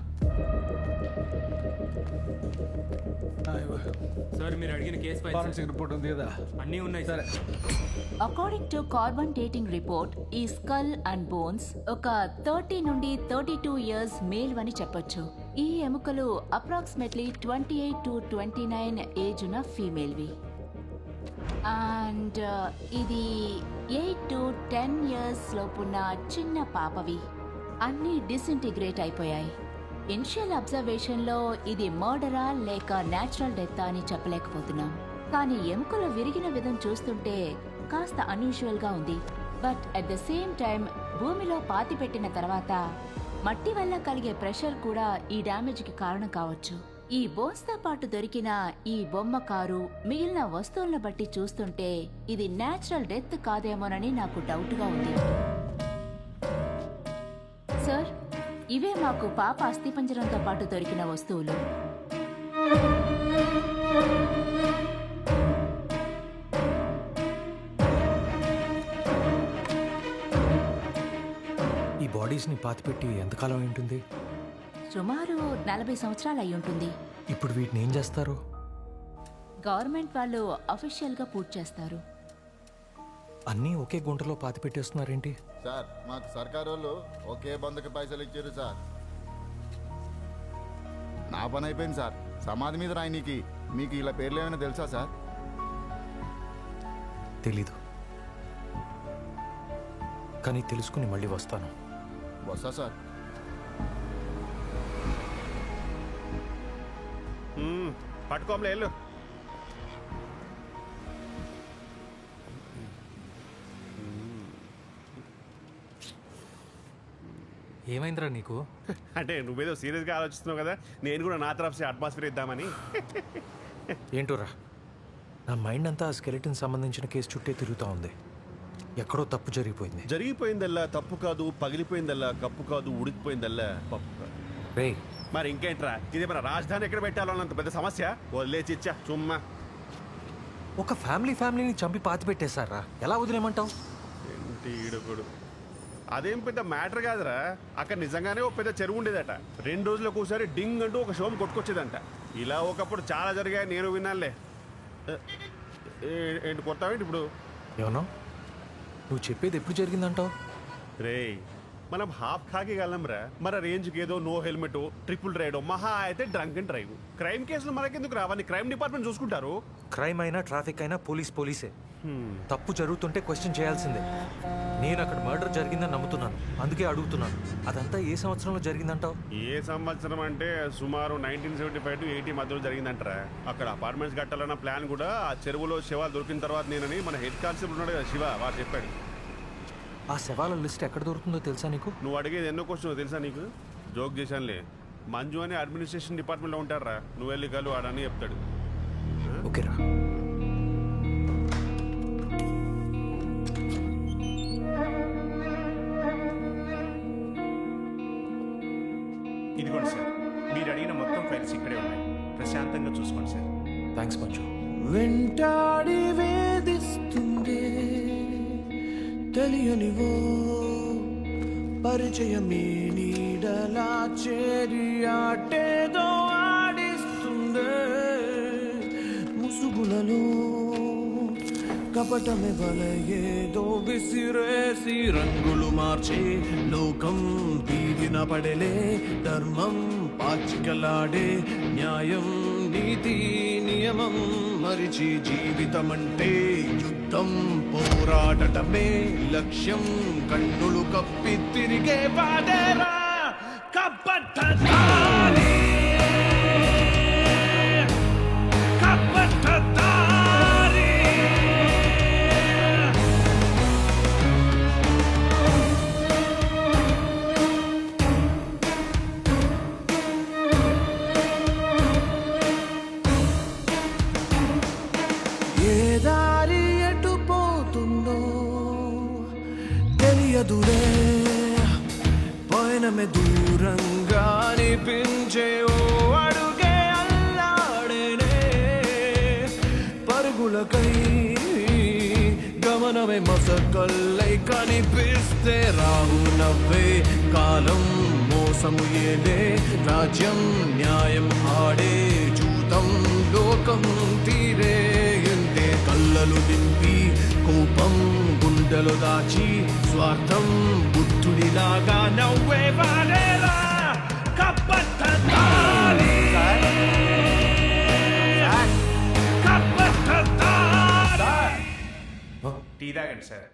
సార్, మీరు అడిగిన కేసు ఫారెన్సిక్ రిపోర్ట్ ఉంది కదా? అన్నీ ఉన్నాయి. సరే. According to carbon dating report, ఈ స్కల్ అండ్ బోన్స్ ఒక 30 నుండి 32 ఇయర్స్ మేల్ అని చెప్పొచ్చు. ఈ ఎముకలు అప్రాక్సిమేట్లీ 28 to 29 ఏజ్ ఉన్న ఫీమేల్వి. అండ్ ఇది 8 to 10 ఇయర్స్ లోపున్న చిన్న పాపవి. అన్నీ డిసింటిగ్రేట్ అయిపోయాయి. ఇనిషియల్ అబ్జర్వేషన్లో ఇది మర్డరా లేక న్యాచురల్ డెత్ అని చెప్పలేకపోతున్నాం. కానీ ఎముకలు విరిగిన విధం చూస్తుంటే కాస్త అన్యూజువల్గా ఉంది. But at the same time భూమిలో పాతి పెట్టిన తర్వాత మట్టి వల్ల కలిగే ప్రెషర్ కూడా ఈ డ్యామేజ్కి కారణం కావచ్చు. ఈ బోన్స్తో పాటు దొరికిన ఈ బొమ్మ కారు, మిగిలిన వస్తువులను బట్టి చూస్తుంటే ఇది న్యాచురల్ డెత్ కాదేమోనని నాకు డౌట్గా ఉంది. సార్, ఇవే మాకు పాప అస్థిపంజరంతో పాటు దొరికిన వస్తువులు. ఈ బాడీస్ని పాతిపెట్టి ఎంతకాలం ఉంటుంది? సుమారు 40 సంవత్సరాలు అయి ఉంటుంది. ఇప్పుడు వీటిని ఏం చేస్తారు? గవర్నమెంట్ వాళ్ళు అఫీషియల్గా పూజ చేస్తారు. అన్నీ ఒకే గుంటలో పాతి పెట్టేస్తున్నారేంటి? సార్, మాకు సర్కారు వాళ్ళు ఒకే బంధుకి పైసలు ఇచ్చారు సార్. నా పని అయిపోయింది సార్. సమాధి మీద రాయనీకి మీకు ఇలా పేర్లు ఏమైనా తెలుసా సార్? తెలీదు, కానీ తెలుసుకుని మళ్ళీ వస్తాను. వస్తా సార్. పట్టుకోమలే వెళ్ళు. ఏమైందిరా నీకు? అంటే నువ్వేదో సీరియస్గా ఆలోచిస్తున్నావు కదా, నేను కూడా నా తరఫు అట్మాస్ఫియర్ ఇద్దామని. ఏంటోరా, నా మైండ్ అంతా ఆ స్కెలిటన్ సంబంధించిన కేసు చుట్టే తిరుగుతూ ఉంది. ఎక్కడో తప్పు జరిగిపోయింది. జరిగిపోయిందల్లా తప్పు కాదు, పగిలిపోయిందల్లా కప్పు కాదు, ఉడికిపోయిందల్లా పప్పు కాదు. రే, మరి ఇంకేంట్రా, ఇది మన రాజధాని ఎక్కడ పెట్టాలో అన్నంత పెద్ద సమస్య. వదిలేచి ఇచ్చా చుమ్మా. ఒక ఫ్యామిలీని చంపి పాతి పెట్టేశారా, ఎలా వదిలేమంటావు? ఏంటి ఈడొకడు. అదేం పెద్ద మ్యాటర్ కాదురా. అక్కడ నిజంగానే ఒక పెద్ద చెరువు ఉండేదట. 2 రోజులకు ఒకసారి డింగ్ అంటూ ఒక షోమ్ కొట్టుకొచ్చేదంట. ఇలా ఒకప్పుడు చాలా జరిగాయి, నేను విన్నానులే. ఏంటి కొత్తావేంటి ఇప్పుడు? ఏమన్నా నువ్వు చెప్పేది ఎప్పుడు జరిగిందంటావు? రే, మనం హాఫ్ ఖాకి గలంరా. మన రేంజ్కి ఏదో నో హెల్మెట్, ట్రిపుల్ రైడ్, మహా అయితే డ్రంక్ అండ్ డ్రైవ్. క్రైమ్ కేసులు మనకెందుకు రావని క్రైమ్ డిపార్ట్మెంట్ చూసుకుంటారు. క్రైమ్ అయినా ట్రాఫిక్ అయినా పోలీసే. తప్పు జరుగుతుంటే క్వశ్చన్ చేయాల్సిందే. నేను అక్కడ మర్డర్ జరిగిందని నమ్ముతున్నాను, అందుకే అడుగుతున్నాను. అదంతా ఏ సంవత్సరంలో జరిగిందంటావు? ఏ సంవత్సరం అంటే సుమారు 1975 to 80 మధ్యలో జరిగిందంటారా. అక్కడ అపార్ట్మెంట్స్ కట్టాలన్న ప్లాన్ కూడా ఆ చెరువులో శవాలు దొరికిన తర్వాత నేనని మన హెడ్ కానిస్టేబుల్ ఉన్నాడు కదా శివ, వాడు చెప్పాడు. ఆ శవాల లిస్ట్ ఎక్కడ దొరుకుతుందో తెలుసా నీకు? నువ్వు అడిగేది ఎన్నో క్వశ్చన్ తెలుసా నీకు? జోక్ చేశానులే. మంజు అని అడ్మినిస్ట్రేషన్ డిపార్ట్మెంట్లో ఉంటారా, నువ్వు వెళ్ళి కలు, వాడని చెప్తాడు. ఓకేరా. ఇదిగోండి సార్, మీరు అడిగిన మొత్తం ఫైల్స్ ఇక్కడే ఉన్నాయి. ప్రశాంతంగా చూసుకోండి సార్. థ్యాంక్స్ మంచు. వెంటాడి వేధిస్తుందే తెలియనివో పరిచయమే నీడలా చేరి ఆటేదో ఆడిస్తుందే ముసుగులలో కపటమే వలయేదో విసిరేసి రంగులు మార్చే లోకం వీధిన పడలే ధర్మం పాచికలాడే న్యాయం నీతి నియమం మరిచి జీవితమంటే యుద్ధం పోరాటమే లక్ష్యం కన్నులు కప్పి తిరిగే వాడేరా కపటదారి కపటదారి ఏ దారి ఎటు పోతుందో తెలియదులే పయనమే దూరంగా అనిపించే ఓ అడుగే అల్లాడేనే పరుగులకై గమనమే మసకల్లై కనిపిస్తే రాహు నవ్వే కాలం మోసము ఏదే రాజ్యం న్యాయం ఆడే జూతం లోకం తీరే ఎంతే కళ్ళలు దింపి కోపం గుండెలు దాచి స్వార్థం బుద్ధుడిలాగా నవ్వే వాడేలా కపటదారి కపటదారి. టీ తాగండి సార్.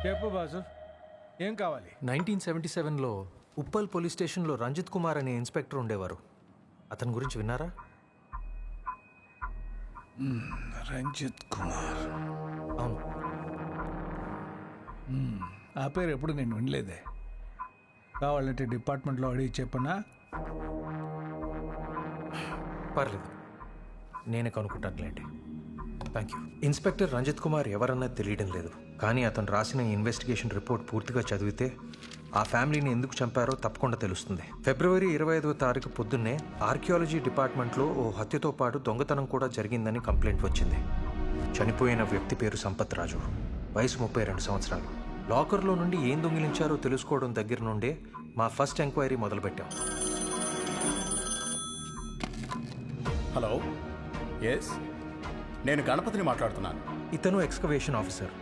చెప్పు బాసు, ఏం కావాలి? 1977లో ఉప్పల్ పోలీస్ స్టేషన్లో రంజిత్ కుమార్ అనే ఇన్స్పెక్టర్ ఉండేవారు. అతని గురించి విన్నారా? రంజిత్ కుమార్. అవును. ఆ పేరు ఎప్పుడు నేను వినలేదే. కావాలంటే డిపార్ట్మెంట్లో అడిగి చెప్పనా? పర్లేదు, నేనే కనుక్కుంటానులేండి. Thank you. Inspector Ranjit Kumar ఎవరన్నది తెలియడం లేదు, కానీ అతను రాసిన ఇన్వెస్టిగేషన్ రిపోర్ట్ పూర్తిగా చదివితే ఆ ఫ్యామిలీని ఎందుకు చంపారో తప్పకుండా తెలుస్తుంది. ఫిబ్రవరి 25వ తారీఖు పొద్దున్నే ఆర్కియాలజీ డిపార్ట్మెంట్లో ఓ హత్యతో పాటు దొంగతనం కూడా జరిగిందని కంప్లైంట్ వచ్చింది. చనిపోయిన వ్యక్తి పేరు సంపత్ రాజు, వయసు 32 సంవత్సరాలు. లాకర్లో నుండి ఏం దొంగిలించారో తెలుసుకోవడం దగ్గర నుండే మా ఫస్ట్ ఎంక్వైరీ మొదలుపెట్టాం. హలో, ఎస్, నేను గణపతిని మాట్లాడుతున్నాను. ఇతను ఎక్స్కవేషన్ ఆఫీసర్,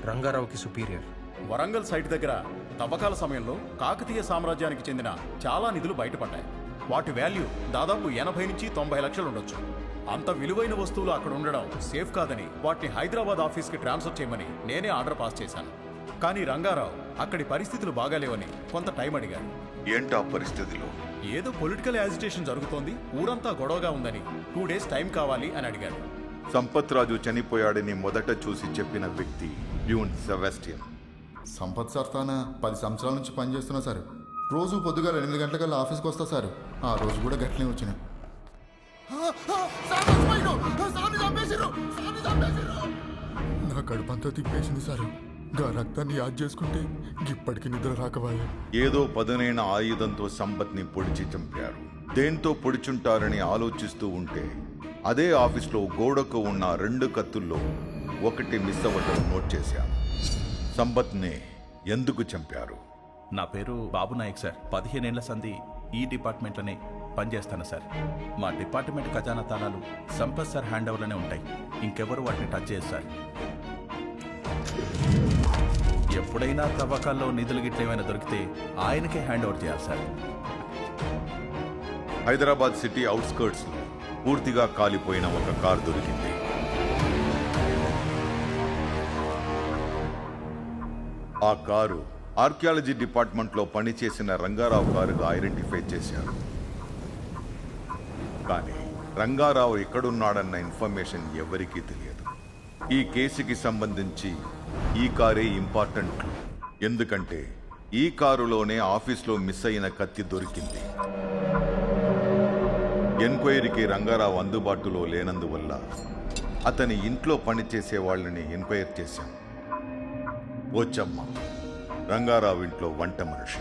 రంగారావుకి సుపీరియర్. వరంగల్ సైట్ దగ్గర తవ్వకాల సమయంలో కాకతీయ సామ్రాజ్యానికి చెందిన చాలా నిధులు బయటపడ్డాయి. వాటి వాల్యూ దాదాపు 80 నుంచి 90 లక్షలు ఉండొచ్చు. అంత విలువైన వస్తువులు అక్కడ ఉండడం సేఫ్ కాదని వాటిని హైదరాబాద్ ఆఫీస్కి ట్రాన్స్ఫర్ చేయమని నేనే ఆర్డర్ పాస్ చేశాను. కానీ రంగారావు అక్కడి పరిస్థితులు బాగాలేవని కొంత టైం అడిగాడు. ఏంటా పరిస్థితులు? ఏదో పొలిటికల్ యాజిటేషన్ జరుగుతోంది, ఊరంతా గొడవగా ఉందని 2 days టైం కావాలి అని అడిగాడు. సంపత్ రాజు చనిపోయాడని మొదట చూసి చెప్పిన వ్యక్తి ప్యూన్ సెబాస్టియన్. సంపత్ సార్ తాన 10 సంవత్సరాల నుంచి పనిచేస్తున్నా సార్. రోజు పొద్దుగాల 8 గంటలకల్లా ఆఫీస్కి వస్తా సార్. ఆ రోజు కూడా గట్లనే వచ్చిన. నా కడుపంతా తిప్పేసింది సార్. గా రక్తాన్ని యాద్ చేసుకుంటే ఇప్పటికి నిద్ర రాకవాయే. ఏదో పదునైన ఆయుధంతో సంపత్ని పొడిచి చంపారు. దేంతో పొడిచుంటారని ఆలోచిస్తూ ఉంటే అదే ఆఫీస్లో గోడకు ఉన్న 2 కత్తుల్లో ఒకటి మిస్ అవ్వటం నోట్ చేశాను. సంపత్ని ఎందుకు చంపారు? నా పేరు బాబు నాయక్ సార్. 15 ఏళ్ల సంధి ఈ డిపార్ట్మెంట్లోనే పనిచేస్తాను సార్. మా డిపార్ట్మెంట్ ఖజానా తాళాలు సంపత్ సార్ హ్యాండ్ ఓవర్లోనే ఉంటాయి. ఇంకెవరు వాటిని టచ్ చేయరు సార్. ఎప్పుడైనా తవ్వకాల్లో నిధులు గిట్ల ఏమైనా దొరికితే ఆయనకే హ్యాండ్ ఓవర్ చేయాలి సార్. హైదరాబాద్ సిటీ అవుట్స్కర్ట్స్ లో పూర్తిగా కాలిపోయిన ఒక కారు దొరికింది. ఆ కారు ఆర్కియాలజీ డిపార్ట్మెంట్లో పనిచేసిన రంగారావు కారుగా ఐడెంటిఫై చేశారు. కానీ రంగారావు ఎక్కడున్నాడన్న ఇన్ఫర్మేషన్ ఎవరికీ తెలియదు. ఈ కేసుకి సంబంధించి ఈ కారే ఇంపార్టెంట్ క్లూ. ఎందుకంటే ఈ కారులోనే ఆఫీస్లో మిస్ అయిన కత్తి దొరికింది. ఎంక్వైరీకి రంగారావు అందుబాటులో లేనందువల్ల అతని ఇంట్లో పనిచేసే వాళ్ళని ఎంక్వైరీ చేశాం. వచ్చమ్మ, రంగారావు ఇంట్లో వంట మనిషి.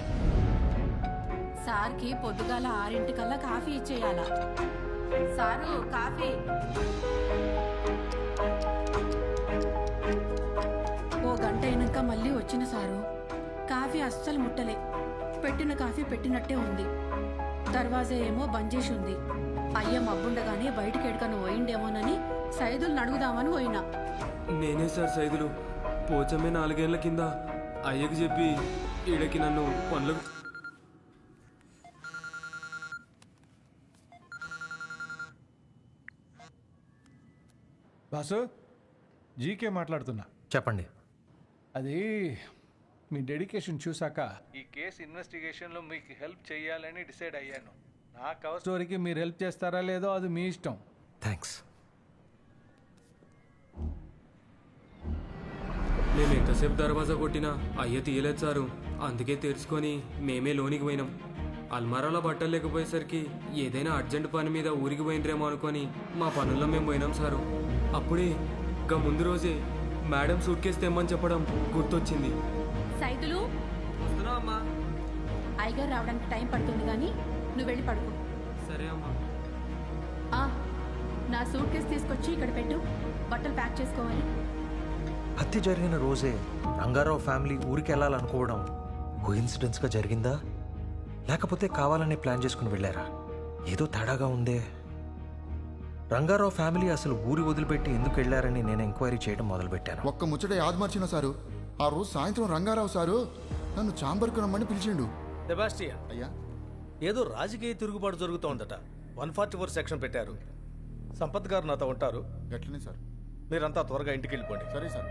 సార్కి పొద్దుగాల 6 కాఫీ ఇచ్చేయాలా? Sir coffee. ఓ గంట అయినాక మళ్ళీ వచ్చిన సారు. కాఫీ అస్సలు ముట్టలే. పెట్టిన కాఫీ పెట్టినట్టే ఉంది. దర్వాజా ఏమో బంద్ చేసి ఉంది. అయ్య మబ్బుండగానే బయటికి ఎడకను పోయిండేమోనని సైదులు అడుగుదామని పోయినా. నేనే సార్ సైదులు. పోచమ్మే 4 ఏళ్ల కింద అయ్యకు చెప్పి ఈడకి నన్ను పనులు. బాసు, జీకే మాట్లాడుతున్నా. చెప్పండి. అది మీ డెడికేషన్ చూసాక ఈ కేసు ఇన్వెస్టిగేషన్లో మీకు హెల్ప్ చేయాలని డిసైడ్ అయ్యాను. నా కవర్ స్టోరీకి మీరు హెల్ప్ చేస్తారా లేదో అది మీ ఇష్టం. థ్యాంక్స్. మేము ఎంతసేపు దర్వాజా కొట్టినా అయ్య తీయలేదు సారు. అందుకే తెరుచుకొని మేమే లోనికి పోయినాం. అల్మారాలో బట్టలు లేకపోయేసరికి ఏదైనా అర్జెంట్ పని మీద ఊరికి పోయినరేమో అనుకొని మా పనుల్లో మేము పోయినాం సారు. అప్పుడే ఇంకా ముందు రోజే మేడం సూట్ కేసు తెమ్మని చెప్పడం గుర్తొచ్చింది. సైదులు, వస్తున్నా అమ్మా. అయ్యగారు రావడానికి టైం పడుతుంది కానీ నువ్వు వెళ్ళి పడుకో. సరే అమ్మా. నా సూట్ కేసు తీసుకొచ్చి ఇక్కడ పెట్టు. బట్టలు ప్యాక్ చేసుకోవాలి. హత్య జరిగిన రోజే రంగారావు ఫ్యామిలీ ఊరికి వెళ్ళాలనుకోవడం కోఇన్సిడెన్స్గా జరిగిందా, లేకపోతే కావాలనే ప్లాన్ చేసుకుని వెళ్ళారా? ఏదో తేడాగా ఉందే. రంగారావు ఫ్యామిలీ అసలు ఊరి వదిలిపెట్టి ఎందుకు వెళ్ళారని నేను ఎంక్వైరీ చేయడం మొదలుపెట్టాను. ఒక్క ముచ్చట యాద్ మార్చిన సారు. ఆ రోజు సాయంత్రం రంగారావు సారు నన్ను చాంబర్కు రమ్మని పిలిచిండు. సెబాస్టియన్, అయ్యా, ఏదో రాజకీయ తిరుగుబాటు జరుగుతోందట. 144 సెక్షన్ పెట్టారు. సంపత్ గారు నాతో ఉంటారు. ఎట్లనే సార్? మీరంతా త్వరగా ఇంటికి వెళ్ళిపోండి. సరే సార్.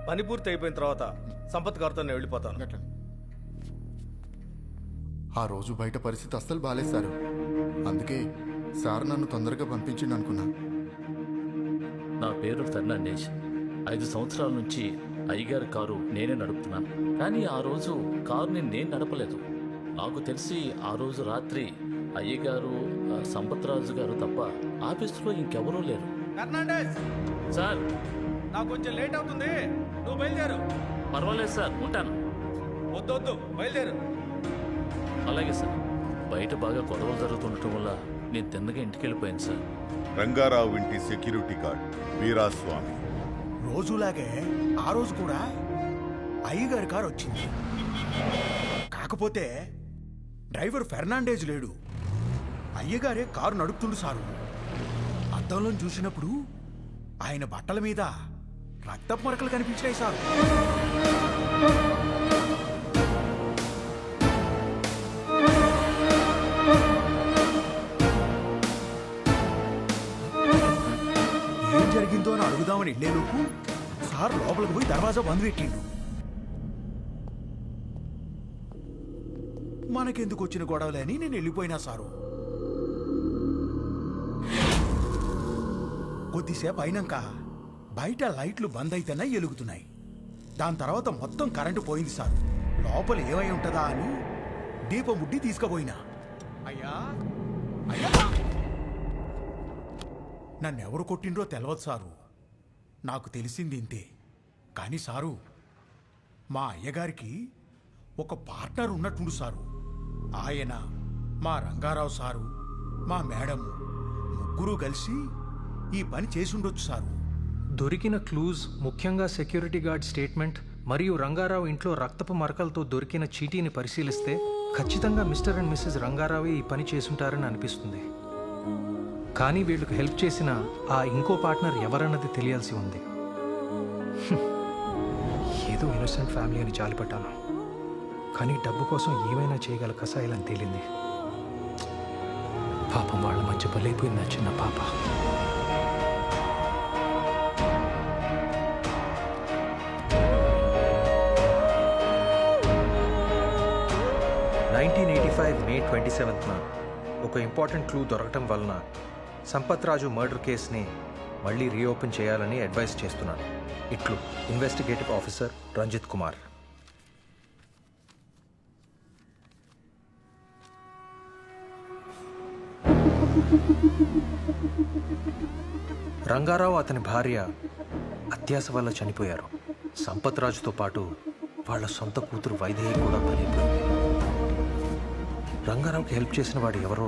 పని పూర్తి అయిపోయిన తర్వాత సంపత్ గారితో నేను వెళ్ళిపోతాను. ఆ రోజు బయట పరిస్థితి అస్సలు బాలేదు సారు. అందుకే సార్ నన్ను తొందరగా పంపించిండు అనుకున్నా. నా పేరు ఫెర్నాండేజ్. 5 సంవత్సరాల నుంచి అయ్యగారి కారు నేనే నడుపుతున్నాను. కానీ ఆ రోజు కారుని నేను నడపలేదు. నాకు తెలిసి ఆ రోజు రాత్రి అయ్యగారు, సంపత్ రాజు గారు తప్ప ఆఫీసులో ఇంకెవరూ లేరు. ఫెర్నాండేజ్ సార్, నాకు కొంచెం లేట్ అవుతుంది. నువ్వు బయలుదేరు. పర్వాలేదు సార్, ఉంటాను. వద్దు, బయలుదేరు. అలాగే సార్. బయట బాగా గొడవలు జరుగుతుండటం వల్ల నేను తిన్నగా ఇంటికి వెళ్ళిపోయాను సార్. రంగారావు ఇంటి సెక్యూరిటీ గార్డ్ వీరాస్వామి. రోజులాగే ఆ రోజు కూడా అయ్యగారి కారు వచ్చింది. కాకపోతే డ్రైవర్ ఫెర్నాండేజ్ లేడు. అయ్యగారే కారు నడుపుతుండు సారు. అద్దంలో చూసినప్పుడు ఆయన బట్టల మీద రక్తపు మరకలు కనిపించాయి సారు. ఏం జరిగిందో అని అడుగుదామని వెళ్ళేలోపు సార్ లోపలికి పోయి దర్వాజా బంద్ పెట్టిండు. మనకెందుకు వచ్చిన గొడవలే అని నేను వెళ్ళిపోయినా సారు. కొద్దిసేపు అయినాక బయట లైట్లు బంద్ అయితేనే ఎలుగుతున్నాయి. దాని తర్వాత మొత్తం కరెంటు పోయింది సార్. లోపల ఏమై ఉంటుందా అని దీపం ముడ్డి తీసుకుపోయినా. అయ్యా అయ్యా, నన్నెవరు కొట్టిండ్రో తెలవదు సారు. నాకు తెలిసింది ఇంతే. కానీ సారు, మా అయ్యగారికి ఒక పార్ట్నర్ ఉన్నట్టుండు సారు. ఆయన, మా రంగారావు సారు, మా మేడం ముగ్గురు కలిసి ఈ పని చేసి ఉండొచ్చు సారు. దొరికిన క్లూజ్, ముఖ్యంగా సెక్యూరిటీ గార్డ్ స్టేట్మెంట్ మరియు రంగారావు ఇంట్లో రక్తపు మరకలతో దొరికిన చీటీని పరిశీలిస్తే ఖచ్చితంగా మిస్టర్ అండ్ మిస్సెస్ రంగారావే ఈ పని చేసుంటారని అనిపిస్తుంది. కానీ వీళ్ళకి హెల్ప్ చేసిన ఆ ఇంకో పార్ట్నర్ ఎవరన్నది తెలియాల్సి ఉంది. ఏదో ఇన్నోసెంట్ ఫ్యామిలీ అని జాలిపడ్డాను. కానీ డబ్బు కోసం ఏమైనా చేయగల కసాయిలని తేలింది. పాపం వాళ్ళ మధ్య బలైపోయింది ఆ చిన్న పాప. మే 27న ఒక ఇంపార్టెంట్ క్లూ దొరకటం వలన సంపత్ రాజు మర్డర్ కేసుని మళ్ళీ రీఓపెన్ చేయాలని అడ్వైస్ చేస్తున్నాను. ఇట్లు ఇన్వెస్టిగేటివ్ ఆఫీసర్ రంజిత్ కుమార్. రంగారావు అతని భార్య అత్యాస వల్ల చనిపోయారు. సంపత్ రాజుతో పాటు వాళ్ళ సొంత కూతురు వైదేహి కూడా బలైపోయింది. రంగారావుకి హెల్ప్ చేసిన వాడు ఎవరో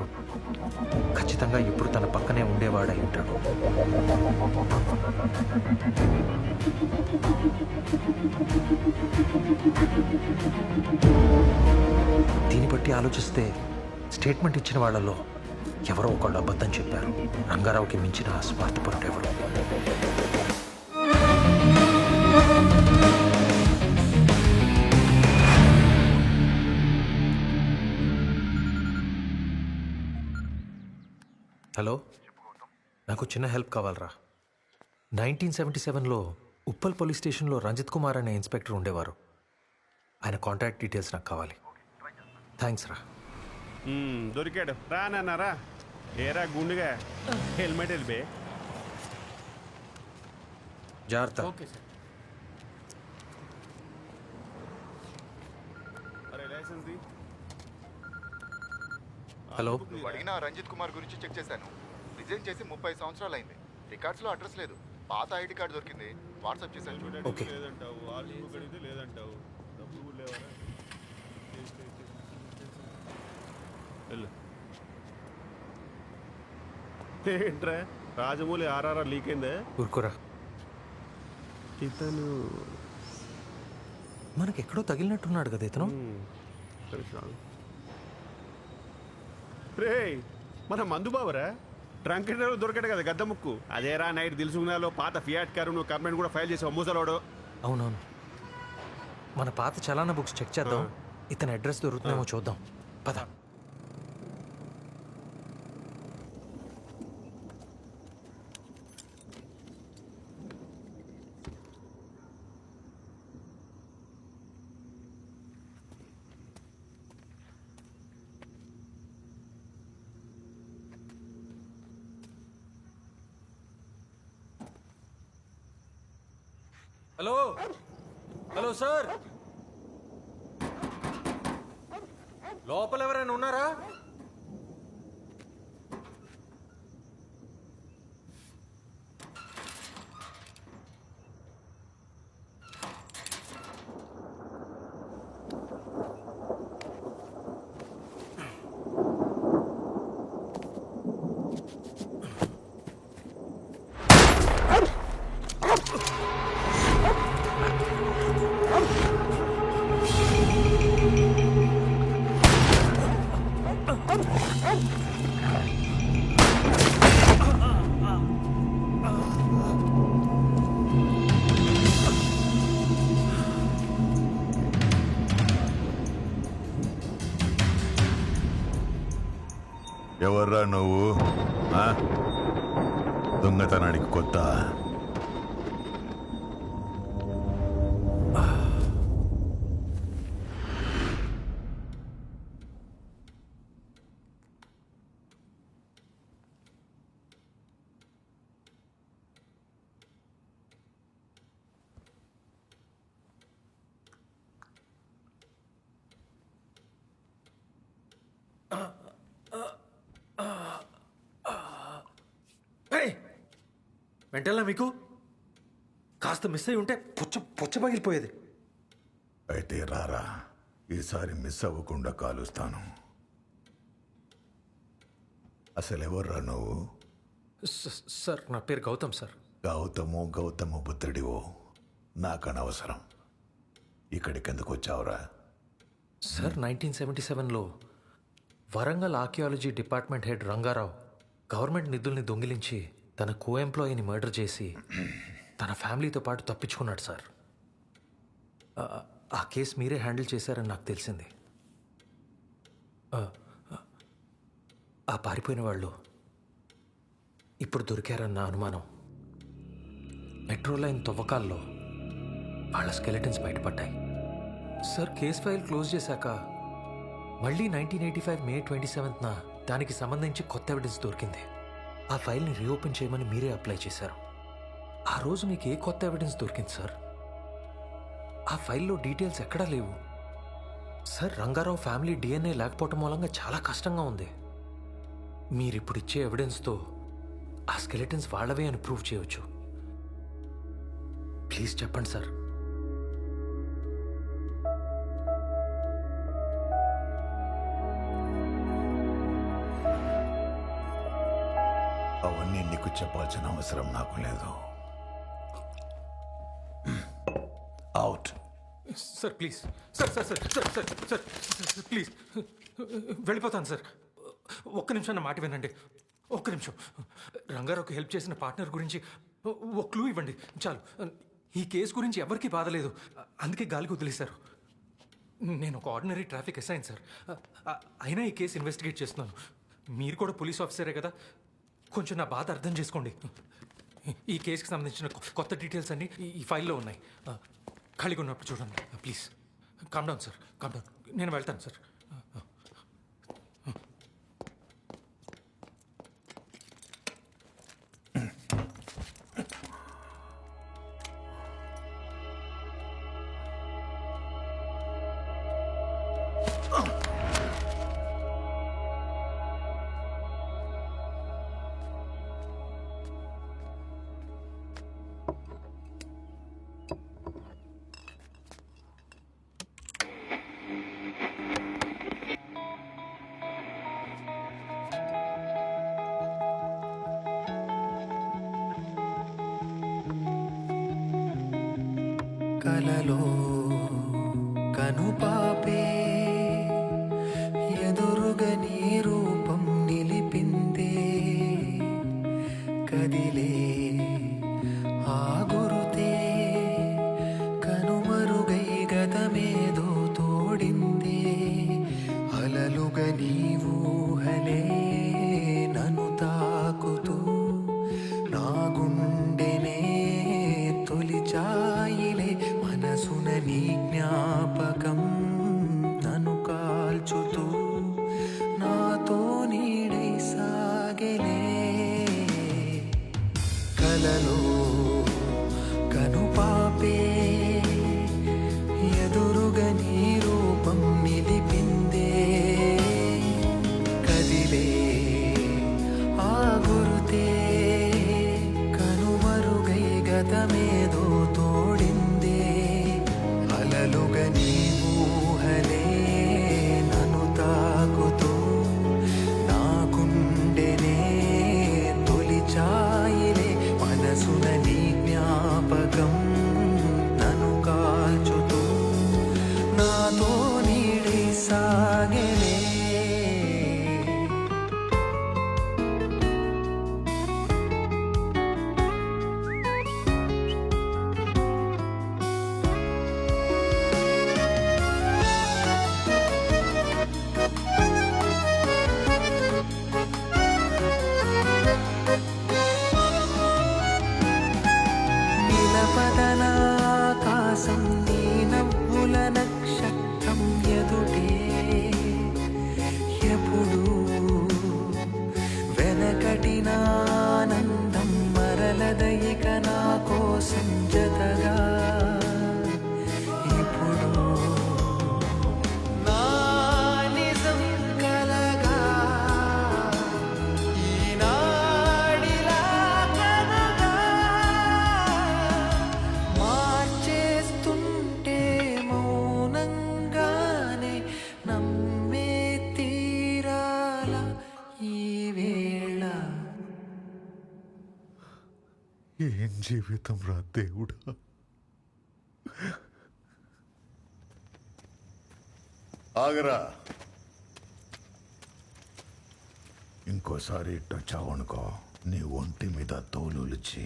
ఖచ్చితంగా ఇప్పుడు తన పక్కనే ఉండేవాడై ఉంటాడు. దీన్ని బట్టి ఆలోచిస్తే స్టేట్మెంట్ ఇచ్చిన వాళ్ళలో ఎవరో ఒకళ్ళు అబద్ధం చెప్పారు. రంగారావుకి మించిన స్వార్థపరుడు ఎవరు? హలో, నాకు చిన్న హెల్ప్ కావాలరా. 1977లో ఉప్పల్ పోలీస్ స్టేషన్లో రంజిత్ కుమార్ అనే ఇన్స్పెక్టర్ ఉండేవారు. ఆయన కాంటాక్ట్ డీటెయిల్స్ నాకు కావాలి. థ్యాంక్స్ రా. దొరికాడు. రా నాన్నారా. ఏరా గుండుగా హెల్మెట్ వెళ్ళిపే. జాగ్రత్త. Okay sir. అరే లైసెన్స్ ది. హలో, నువ్వు అడిగిన రంజిత్ కుమార్ గురించి చెక్ చేశాను. రిజైన్ చేసి 30 సంవత్సరాలు అయింది. రికార్డ్స్లో అడ్రస్ లేదు. పాత ఐడి కార్డు దొరికింది. వాట్సాప్ చేశాను చూడండి. ఓకే. లేదంటావు ఆర్సీబుక్ అడిగితే లేదంటావు. డబ్బులు కూడా లేవరా? వెళ్ళు. ఏంట్రా రాజమౌళి ఆర్ఆర్ఆర్ లీక్ అయిందే? ఊరుకోరా. ఇతను మనకెక్కడో తగిలినట్టున్నాడు కదా ఇతను. రే మన మందు బావరా. ట్రంక్ దొరకడు కదా గద్ద ముక్కు. అదేరా నైట్ దిల్సుకున్నాలో పాత ఫియాట్ కారు నువ్వు కంప్లైంట్ కూడా ఫైల్ చేసావు మూసలోడు. అవునవును. మన పాత చలానా బుక్స్ చెక్ చేద్దాం. ఇతని అడ్రస్ దొరుకుతుందేమో చూద్దాం. పద. హలో హలో సార్, లోపల ఎవరైనా ఉన్నారా? ఎవర్రా నువ్వు? దొంగతనానికి కొత్త? వెంటనే మీకు కాస్త మిస్ అయి ఉంటే పుచ్చ పగిలిపోయేది. అయితే రారా, ఈసారి మిస్ అవ్వకుండా కాలుస్తాను. అసలు ఎవర్రా నువ్వు? సార్, నా పేరు గౌతమ్ సార్. గౌతము పుత్రుడివో నాకు అనవసరం. ఇక్కడికి ఎందుకు వచ్చావురా? సార్, 1977లో Warangal archaeology department head Rangarao government నిధుల్ని దొంగిలించి తన కో ఎంప్లాయీని మర్డర్ చేసి తన ఫ్యామిలీతో పాటు తప్పించుకున్నాడు సార్. ఆ కేసు మీరే హ్యాండిల్ చేశారని నాకు తెలిసింది. ఆ పారిపోయిన వాళ్ళు ఇప్పుడు దొరికారన్న అనుమానం. మెట్రో లైన్ తవ్వకాల్లో వాళ్ళ స్కెలెటన్స్ బయటపడ్డాయి. సార్, కేస్ ఫైల్ క్లోజ్ చేశాక మళ్ళీ 1985 మే 27న దానికి సంబంధించి కొత్త ఎవిడెన్స్ దొరికింది. ఆ ఫైల్ని రీఓపెన్ చేయమని మీరే అప్లై చేశారు. ఆ రోజు మీకు ఏ కొత్త ఎవిడెన్స్ దొరికింది సార్? ఆ ఫైల్లో డీటెయిల్స్ ఎక్కడా లేవు సార్. రంగారావు ఫ్యామిలీ DNA లేకపోవటం మూలంగా చాలా కష్టంగా ఉంది. మీరిప్పుడు ఇచ్చే ఎవిడెన్స్తో ఆ స్కెలెటన్స్ వాళ్ళవే అని ప్రూవ్ చేయవచ్చు. ప్లీజ్ చెప్పండి సార్. అవన్నీ నీకు చెప్పాల్సిన అవసరం నాకు లేదు. Out. Sir please sir sir sir sir sir sir sir please వెళ్ళిపోతాను సార్. ఒక్క నిమిషం నా మాట వినండి. ఒక్క నిమిషం. రంగారావుకి హెల్ప్ చేసిన పార్ట్నర్ గురించి ఒక క్లూ ఇవ్వండి చాలు. ఈ కేసు గురించి ఎవరికీ బాధ లేదు, అందుకే గాలికి వదిలేశారు. నేను ఒక ఆర్డినరీ ట్రాఫిక్ అసైన్ సార్. అయినా ఈ కేసు ఇన్వెస్టిగేట్ చేస్తున్నాను. మీరు కూడా పోలీస్ ఆఫీసరే కదా, కొంచెం నా బాధ అర్థం చేసుకోండి. ఈ కేసుకి సంబంధించిన కొత్త డీటెయిల్స్ అన్నీ ఈ ఫైల్లో ఉన్నాయి. ఖాళీగా ఉన్నప్పుడు చూడండి please. Calm down sir, calm down. నేను వెళ్తాను సార్. కలలో కనుపాపే ఎదురుగా నీ రూపం నిలిపిందే, కదిలే ఆ గురుతే కనుమరుగై గతమేదో తోడిందే. అలలుగా నీవూహలే నన్ను తాకుతూ నా గుండెనే తొలిచాయిలే. మనసున నీ జ్ఞాపకం నన్ను కాల్చుతూ నాతో నీడై సాగెలే. కలలో కనుపాపే ఎదురుగా నీ రూపం నిలిపిందే, కదిలే ఆ గురుతే కనుమరుగై గతమేదో తోడిందే. అలలుగా నీ ఊహలే నన్ను తాకుతూ నా గుండెనే తొలిచాయిలే. మనసున నీ జ్ఞాపకం నన్ను కాల్చుతూ నాతో నీడై సాగెలే. నిలపదనాకాశం నీ నవ్వుల నక్షత్రం ఎదుటే ఎప్పుడు వెనకటినానందం మరలదయిక నా కోసం జతగా. ఇప్పుడు నా నిజం కలగా ఈనాడిలా కలగా మార్చేస్తుంటే మౌనంగానే నమ్మే తీరాల ఈ వేళ. ఏం జీవితం రా దేవుడా. ఆగరా. ఇంకోసారి ఇట్టొచ్చావనుకో నీ ఒంటి మీద తోలులిచి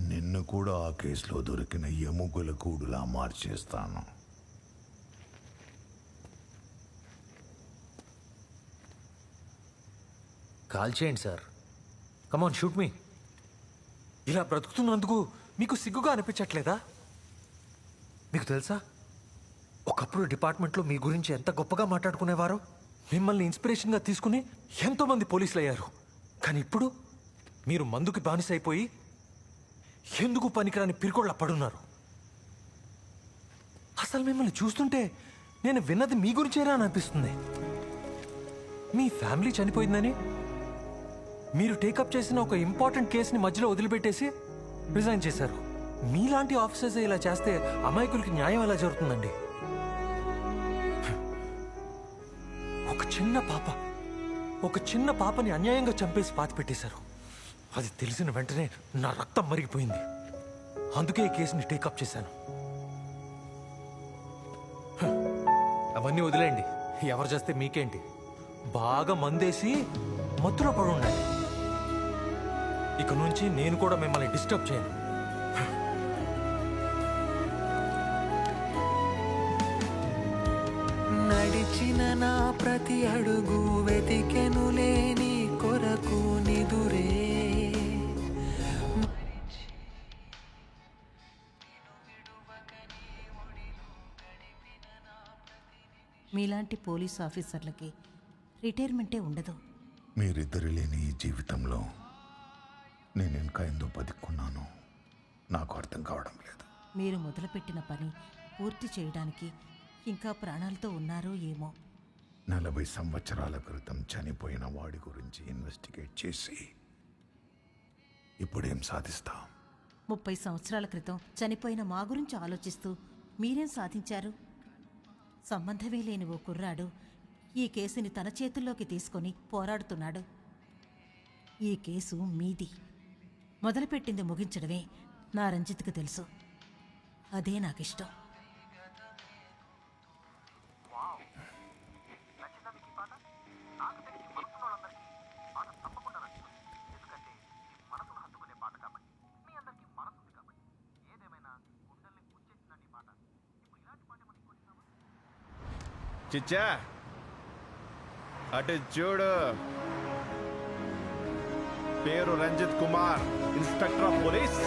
నిన్ను కూడా ఆ కేసులో దొరికిన ఎముకల కూడులా మార్చేస్తాను. కాల్ చేయండి సార్. కమాన్ షూట్ మీ. ఇలా బ్రతుకుతున్నందుకు మీకు సిగ్గుగా అనిపించట్లేదా? మీకు తెలుసా, ఒకప్పుడు డిపార్ట్మెంట్లో మీ గురించి ఎంత గొప్పగా మాట్లాడుకునేవారో, మిమ్మల్ని ఇన్స్పిరేషన్గా తీసుకుని ఎంతోమంది పోలీసులు అయ్యారు. కానీ ఇప్పుడు మీరు మందుకి బానిస అయిపోయి ఎందుకు పనికిరాని పిరికోళ్ళ పడున్నారు. అసలు మిమ్మల్ని చూస్తుంటే నేను విన్నది మీ గురించేనా అని అనిపిస్తుంది. మీ ఫ్యామిలీ చనిపోయిందని మీరు టేకప్ చేసిన ఒక ఇంపార్టెంట్ కేసుని మధ్యలో వదిలిపెట్టేసి రిజైన్ చేశారు. మీలాంటి ఆఫీసర్స్ ఇలా చేస్తే అమాయకులకి న్యాయం ఎలా జరుగుతుందండి? ఒక చిన్న పాపని అన్యాయంగా చంపేసి పాతి పెట్టేశారు. అది తెలిసిన వెంటనే నా రక్తం మరిగిపోయింది. అందుకే ఈ కేసుని టేకప్ చేశాను. అవన్నీ వదిలేయండి. ఎవరు చేస్తే మీకేంటి? బాగా మందేసి మత్తులో పడి ఉండండి. ఇక నుంచి నేను కూడా మిమ్మల్ని డిస్టర్బ్ చేయను. నడిచిన నా ప్రతి అడుగు వెతికెను లేని కొరకు నిదురే. మీలాంటి పోలీస్ ఆఫీసర్లకి రిటైర్మెంటే ఉండదు. మీరిద్దరు లేని ఈ జీవితంలో నేను ఇంకా ఎందుకు బతుకున్నానో నాకు అర్థం కావడం లేదు. మీరు మొదలుపెట్టిన పని పూర్తి చేయడానికి ఇంకా ప్రాణాలతో ఉన్నారో ఏమో. 40 సంవత్సరాల క్రితం చనిపోయిన వాడి గురించి ఇన్వెస్టిగేట్ చేసి ఇప్పుడేం సాధిస్తాం? 30 సంవత్సరాల క్రితం చనిపోయిన మా గురించి ఆలోచిస్తూ మీరేం సాధించారు? సంబంధమే లేని ఓ కుర్రాడు ఈ కేసుని తన చేతుల్లోకి తీసుకొని పోరాడుతున్నాడు. ఈ కేసు మీది. మొదలుపెట్టింది ముగించడమే నా రంజిత్కు తెలుసు. అదే నాకిష్టం. చిచ్చా అటు చూడు. పేరు Ranjith Kumar, inspector of police.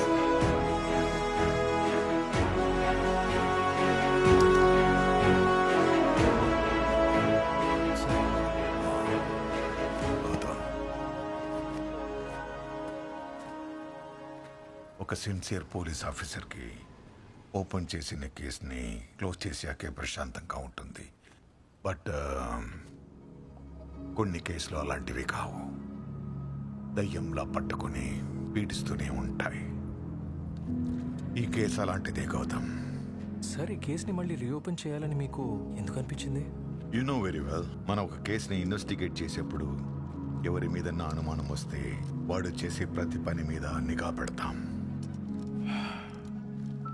ఒక సిన్సియర్ పోలీస్ ఆఫీసర్కి ఓపెన్ చేసిన కేసుని క్లోజ్ చేశాకే ప్రశాంతంగా ఉంటుంది. బట్ కొన్ని కేసులు అలాంటివి కావు. దయ్యంలా పట్టుకొని పీడిస్తూనే ఉంటాయి. ఈ కేసు అలాంటిదే గౌతమ్. సార్, ఈ కేసుని మళ్ళీ రీఓపెన్ చేయాలని మీకు ఎందుకు అనిపించింది? యు నో వెరీ వెల్, మనం ఒక కేసుని ఇన్వెస్టిగేట్ చేసేప్పుడు ఎవరి మీదన్నా అనుమానం వస్తే వాడు చేసే ప్రతి పని మీద నిఘా పెడతాం.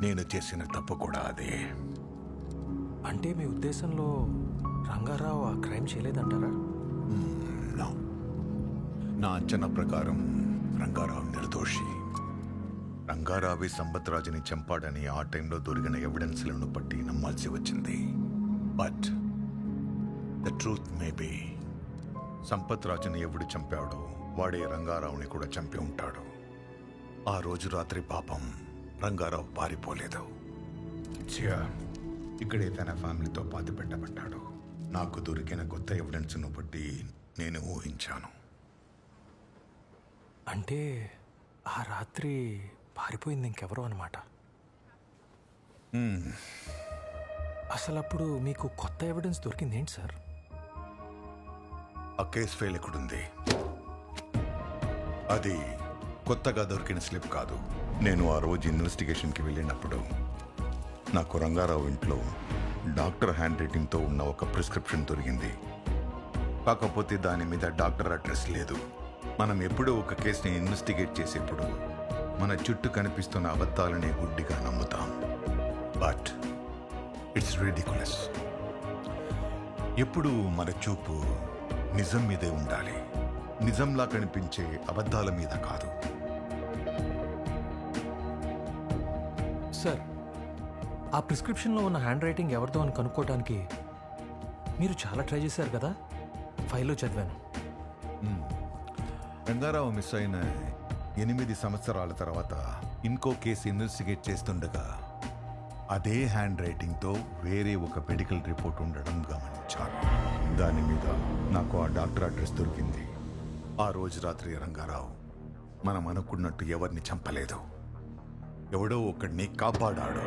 నేను చేసిన తప్పు కూడా అదే. అంటే మీ ఉద్దేశంలో రంగారావు ఆ క్రైమ్ చేయలేదంటారా? నా అంచనా ప్రకారం రంగారావు నిర్దోషి. రంగారావే సంపత్ రాజుని చంపాడని ఆ టైంలో దొరికిన ఎవిడెన్స్లను బట్టి నమ్మాల్సి వచ్చింది. But the truth may be Sampath రాజుని ఎవడు చంపాడో వాడే రంగారావుని కూడా చంపి ఉంటాడు. ఆ రోజు రాత్రి పాపం రంగారావు పారిపోలేదు. ఇక్కడే తన ఫ్యామిలీతో పాతి పెట్టబడ్డాడు. నాకు దొరికిన కొత్త ఎవిడెన్స్ను బట్టి నేను ఊహించాను. అంటే ఆ రాత్రి పారిపోయింది ఇంకెవరో అనమాట. అసలు అప్పుడు మీకు కొత్త ఎవిడెన్స్ దొరికింది ఏంటి సార్? ఆ కేస్ ఫైల్ ఎక్కడుంది? అది కొత్తగా దొరికిన స్లిప్ కాదు. నేను ఆ రోజు ఇన్వెస్టిగేషన్కి వెళ్ళినప్పుడు నాకు రంగారావు ఇంట్లో డాక్టర్ హ్యాండ్ రైటింగ్తో ఉన్న ఒక ప్రిస్క్రిప్షన్ దొరికింది. కాకపోతే దాని మీద డాక్టర్ అడ్రస్ లేదు. మనం ఎప్పుడూ ఒక కేసుని ఇన్వెస్టిగేట్ చేసేప్పుడు మన చుట్టూ కనిపిస్తున్న అబద్ధాలనే గుడ్డిగా నమ్ముతాం. But it's ridiculous. ఎప్పుడు మన చూపు నిజం మీదే ఉండాలి, నిజంలా కనిపించే అబద్ధాల మీద కాదు. సార్, ఆ ప్రిస్క్రిప్షన్లో ఉన్న హ్యాండ్ రైటింగ్ ఎవరిదో అని కనుక్కోవడానికి మీరు చాలా ట్రై చేశారు కదా? ఫైల్లో చదివాను. రంగారావు మిస్ అయిన 8 సంవత్సరాల తర్వాత ఇంకో కేసు ఇన్వెస్టిగేట్ చేస్తుండగా అదే హ్యాండ్ రైటింగ్తో వేరే ఒక మెడికల్ రిపోర్ట్ ఉండడం గమనించాను. దాని మీద నాకు ఆ డాక్టర్ అడ్రస్ దొరికింది. ఆ రోజు రాత్రి రంగారావు మనం అనుకున్నట్టు ఎవరిని చంపలేదు, ఎవడో ఒకడిని కాపాడాడు.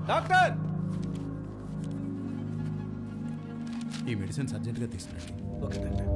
డాక్టర్, ఈ మెడిసిన్స్ అర్జెంటుగా తీసుకురండి. Okay doctor.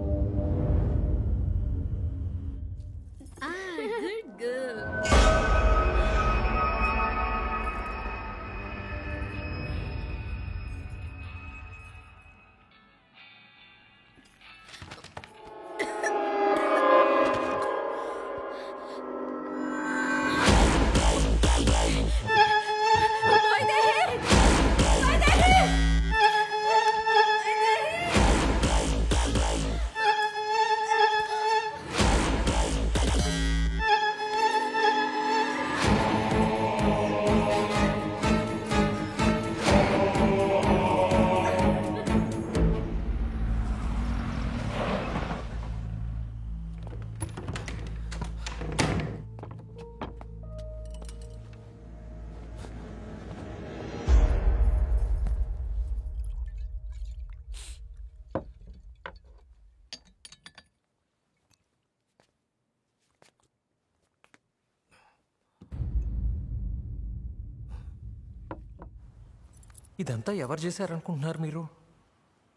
ఇదంతా ఎవరు చేశారనుకుంటున్నారు మీరు?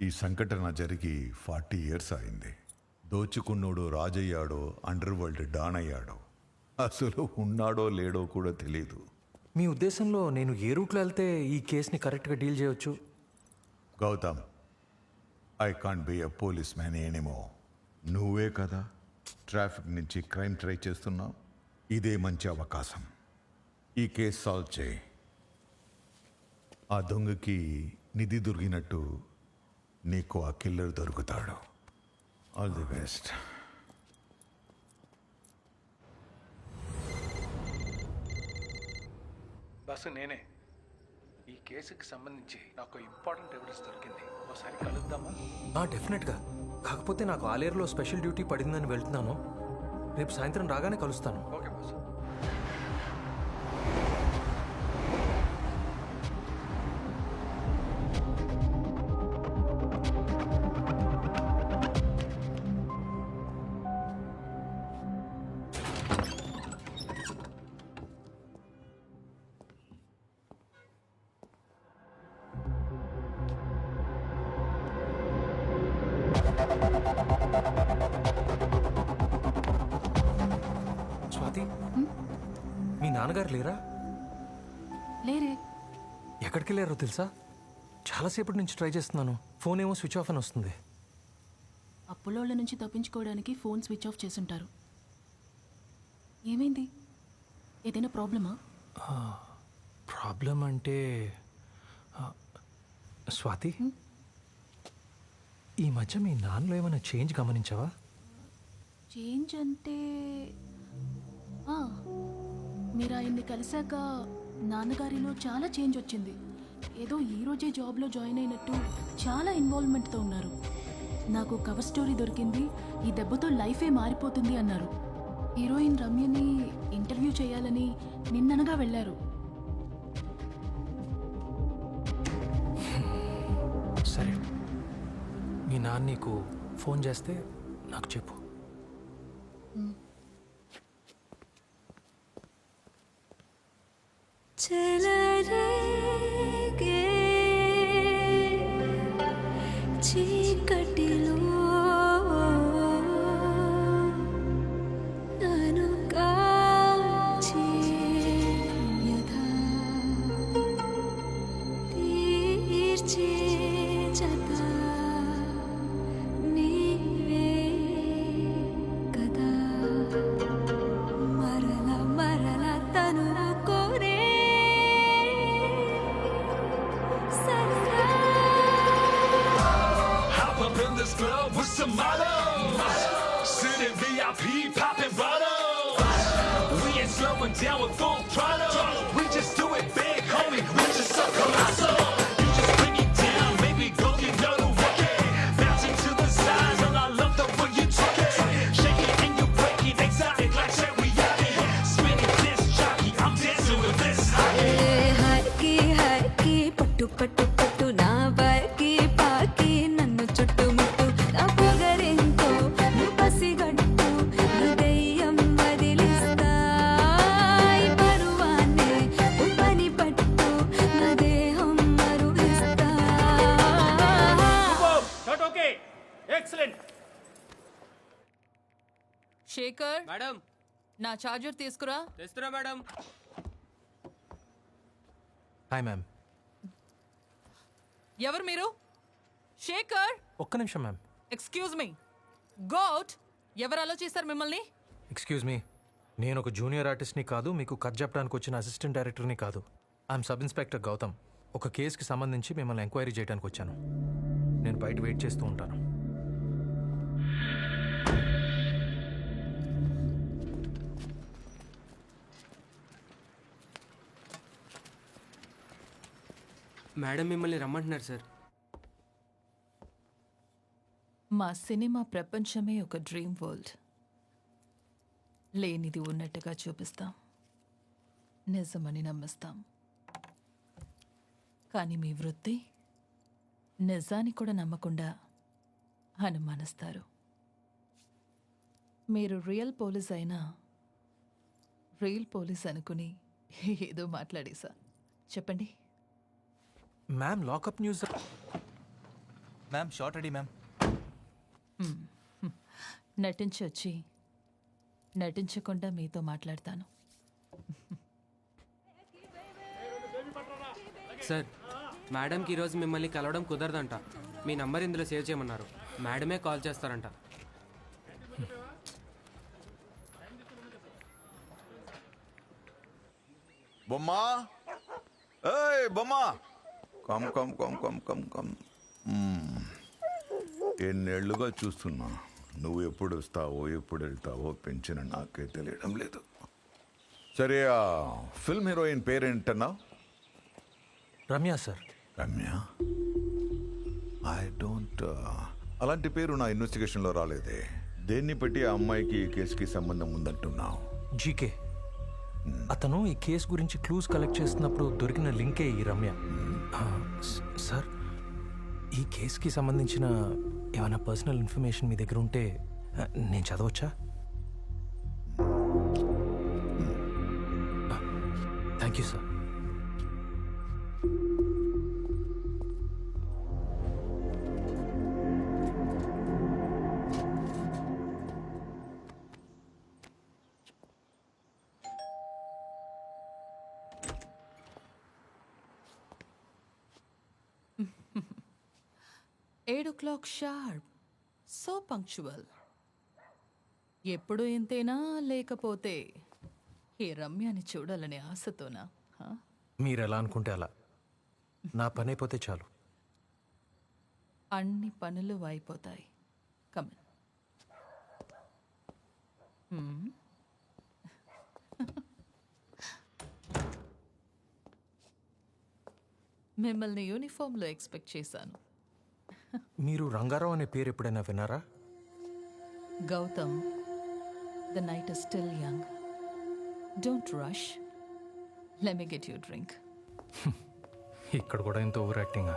ఈ సంఘటన జరిగి 40 ఇయర్స్ అయింది. దోచుకున్నోడు రాజయ్యాడో అండర్ వరల్డ్ డాన్ అయ్యాడో అసలు ఉన్నాడో లేడో కూడా తెలీదు. మీ ఉద్దేశంలో నేను ఏ రూట్లో వెళ్తే ఈ కేసుని కరెక్ట్గా డీల్ చేయొచ్చు? Gautham, I can't be a policeman anymore. నువ్వే కదా ట్రాఫిక్ నుంచి క్రైమ్ ట్రై చేస్తున్నావు. ఇదే మంచి అవకాశం. ఈ కేసు సాల్వ్ చేయి. ఆ దొంగకి నిధి దొరికినట్టు నీకు ఆ కిల్లర్ దొరుకుతాడు. All the best. బస్సు నేనే. ఈ కేసుకి సంబంధించి నాకు ఇంపార్టెంట్ ఎవిడెన్స్ దొరికింది. ఒకసారి కలుద్దామా? డెఫినెట్గా. కాకపోతే నాకు ఆలేరులో స్పెషల్ డ్యూటీ పడిందని వెళ్తున్నాను. రేపు సాయంత్రం రాగానే కలుస్తాను. Okay boss. స్వాతి, మీ నాన్నగారు లేరా? లేరే. ఎక్కడికి వెళ్ళారో తెలుసా? చాలాసేపటి నుంచి ట్రై చేస్తున్నాను. ఫోన్ ఏమో స్విచ్ ఆఫ్ అని వస్తుంది. అప్పులోళ్ళ నుంచి తప్పించుకోవడానికి ఫోన్ స్విచ్ ఆఫ్ చేసుంటారు. ఏమైంది? ఏదైనా ప్రాబ్లమా? ప్రాబ్లం అంటే స్వాతి, ఈ మధ్య మీ నాన్నలో ఏమైనా చేంజ్ గమనించావా? చేంజ్ అంటే మీరు ఆయన్ని కలిశాక నాన్నగారిలో చాలా చేంజ్ వచ్చింది. ఏదో ఈరోజే జాబ్లో జాయిన్ అయినట్టు చాలా ఇన్వాల్వ్మెంట్తో ఉన్నారు. నాకు కవర్ స్టోరీ దొరికింది, ఈ దెబ్బతో లైఫే మారిపోతుంది అన్నారు. హీరోయిన్ రమ్యని ఇంటర్వ్యూ చేయాలని నిన్ననగా వెళ్ళారు. సరే, మీ నాన్న నీకు ఫోన్ చేస్తే నాకు చెప్పు. చీకటిలో నన్ను కాచే యథా తీర్చే జత నీవే కదా. మరల మరల తను కోరే సరదా club with some models. Sitting VIP, popping bottles. We ain't slowing down with full throttle. We just do it big, homie. We just so colossal. You just bring it down, maybe go get know the way. Bouncing to the sides, and I love the way you talk it. Shake it and you break it, exotic like teriyaki. Spinning this jockey, I'm dancing with this hockey. హైకి హైకి పట్టు పట్టు పట్టు నా బైకి పాకి నన్ను చుట్టుముట్టు నా పొగరింతో నువ్వు పసిగట్టు నా దెయ్యం వదిలిస్తా ఈ పరువాన్నే ఉప్పని పట్టు నా దేహం మరుగిస్తా shot okay excellent. Shekhar madam నా చార్జర్ తీసుకురా. తెస్తున్నా మేడం. Hi ma'am. ఎవరు మీరు? శేఖర్, ఒక్క నిమిషం ma'am. Excuse me. Go out. ఎవరు అలో చేశారు మిమ్మల్ని? ఎక్స్క్యూజ్ మీ, నేను ఒక జూనియర్ ఆర్టిస్ట్ని కాదు, మీకు కథ చెప్పడానికి వచ్చిన అసిస్టెంట్ డైరెక్టర్ని కాదు. I'm sub inspector Gautham. ఒక కేసుకి సంబంధించి మిమ్మల్ని ఎంక్వైరీ చేయడానికి వచ్చాను. నేను బయట వెయిట్ చేస్తూ ఉంటాను. మేడం మిమ్మల్ని రమ్మంటున్నారు సార్. మా సినిమా ప్రపంచమే ఒక డ్రీమ్ వరల్డ్. లేనిది ఉన్నట్టుగా చూపిస్తాం, నిజమని నమ్మిస్తాం. కానీ మీ వృత్తి నిజాన్ని కూడా నమ్మకుండా అనుమానిస్తారు. మీరు రియల్ పోలీస్ అయినా రియల్ పోలీస్ అనుకుని ఏదో మాట్లాడేసా. చెప్పండి. Ma'am lockup news. Ma'am short ready ma'am. నటించి వచ్చి నటించకుండా మీతో మాట్లాడతాను. సార్ మేడంకి ఈరోజు మిమ్మల్ని కలవడం కుదరదంట. మీ నంబర్ ఇందులో సేవ్ చేయమన్నారు. మేడమే కాల్ చేస్తారంట. బొమ్మా, ఏయ్ బొమ్మా, come come come come come come. ఎన్నేళ్లుగా చూస్తున్నా, నువ్వు ఎప్పుడు వస్తావో ఎప్పుడు వెళ్తావో పెంచిన నాకే తెలియడం లేదు. సరే, ఆ ఫిల్మ్ హీరోయిన్ పేరేంటన్నావు? Ramya sir. Ramya? I don't. అలాంటి పేరు నా ఇన్వెస్టిగేషన్లో రాలేదే. దేన్ని బట్టి ఆ అమ్మాయికి ఈ కేసుకి సంబంధం ఉందంటున్నావు? జీకే. అతను ఈ కేసు గురించి క్లూస్ కలెక్ట్ చేస్తున్నప్పుడు దొరికిన లింకే ఈ రమ్య. సార్, ఈ కేసుకి సంబంధించిన ఏమైనా పర్సనల్ ఇన్ఫర్మేషన్ మీ దగ్గర ఉంటే నేను చదవచ్చా? Thank you sir. o'clock sharp. So punctual. ఎప్పుడు ఇంతేనా, లేకపోతే ఈ రమ్యాని చూడాలనే ఆశతోనా? మీరు ఎలా అనుకుంటే అలా. నా పని అయిపోతే చాలు. అన్ని పనులు అయిపోతాయి. కమన్. మిమ్మల్ని యూనిఫామ్లో ఎక్స్పెక్ట్ చేశాను. మీరు రంగారావు అనే పేరు ఎప్పుడైనా విన్నారా? Gautham, the night is still young. Don't rush. Let me get you drink. ఇక్కడ కూడా ఎంత ఓవర్ యాక్టింగా.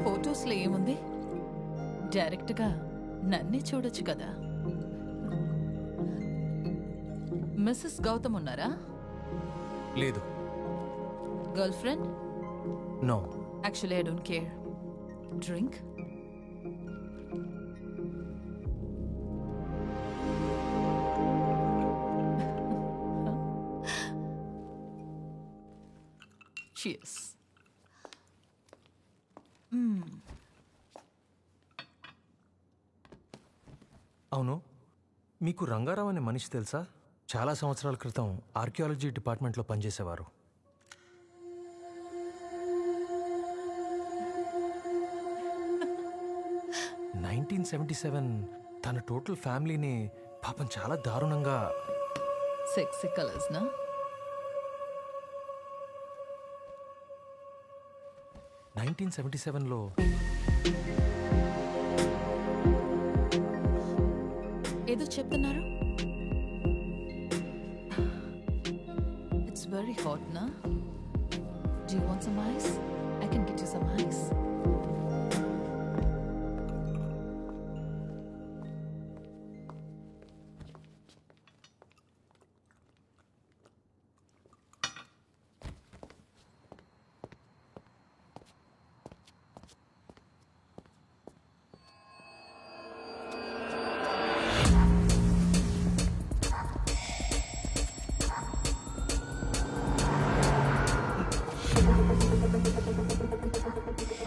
ఫొటోస్లో ఏముంది? డైరెక్ట్గా నన్నే చూడొచ్చు కదా. మిస్సెస్ గౌతమ్ ఉన్నారా? లేదు. Girlfriend? No. Actually I don't care. Drink? Cheers. అవును, మీకు రంగారావు అనే మనిషి తెలుసా? చాలా సంవత్సరాల క్రితం ఆర్కియాలజీ డిపార్ట్మెంట్లో పనిచేసేవారు. తన టోటల్ ఫ్యామిలీని పాపం చాలా దారుణంగా సెక్సీ కలర్స్ నా 1977లో ఏదో చెప్తున్నారు. ఇట్స్ వెరీ హాట్ నా. Do you want some ice? I can get you some ice.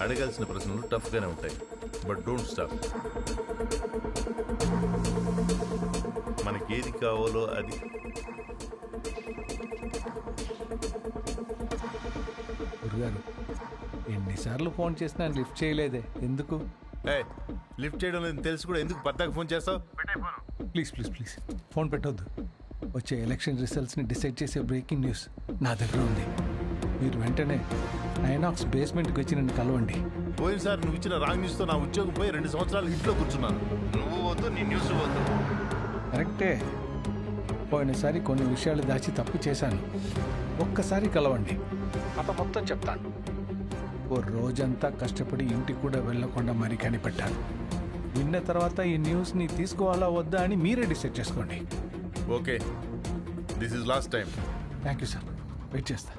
అడగాల్సిన ప్రశ్నలు టఫ్గానే ఉంటాయి, బట్ డోంట్ స్టాప్. మనకేది కావాలో అది. గురుగారు ఎన్నిసార్లు ఫోన్ చేసినా లిఫ్ట్ చేయలేదే, ఎందుకు? లిఫ్ట్ చేయడం లేదని తెలిసి కూడా ఎందుకు పద్దాకు ఫోన్ చేస్తావు? ప్లీజ్ ప్లీజ్ ప్లీజ్ ఫోన్ పెట్టొద్దు. వచ్చే ఎలక్షన్ రిజల్ట్స్ని డిసైడ్ చేసే బ్రేకింగ్ న్యూస్ నా దగ్గర ఉంది. మీరు వెంటనే ఐనాక్స్ బేస్మెంట్కి వచ్చి నన్ను కలవండి. పోయినసారి నువ్వు ఇచ్చిన రాంగ్ న్యూస్తో నా ఉద్యోగం పోయి 2 సంవత్సరాలు ఇంట్లో కూర్చున్నాను. నువ్వు వద్దు, నీ న్యూస్ వద్దు. కరెక్టే, పోయినసారి కొన్ని విషయాలు దాచి తప్పు చేశాను. ఒక్కసారి కలవండి, కథ మొత్తం చెప్తాను. ఓ రోజంతా కష్టపడి ఇంటికి కూడా వెళ్ళకుండా మరీ కనిపెట్టాను. విన్న తర్వాత ఈ న్యూస్ని తీసుకోవాలా వద్దా అని మీరే డిసైడ్ చేసుకోండి. Okay, this is last time. Thank you sir, wait చేస్తా.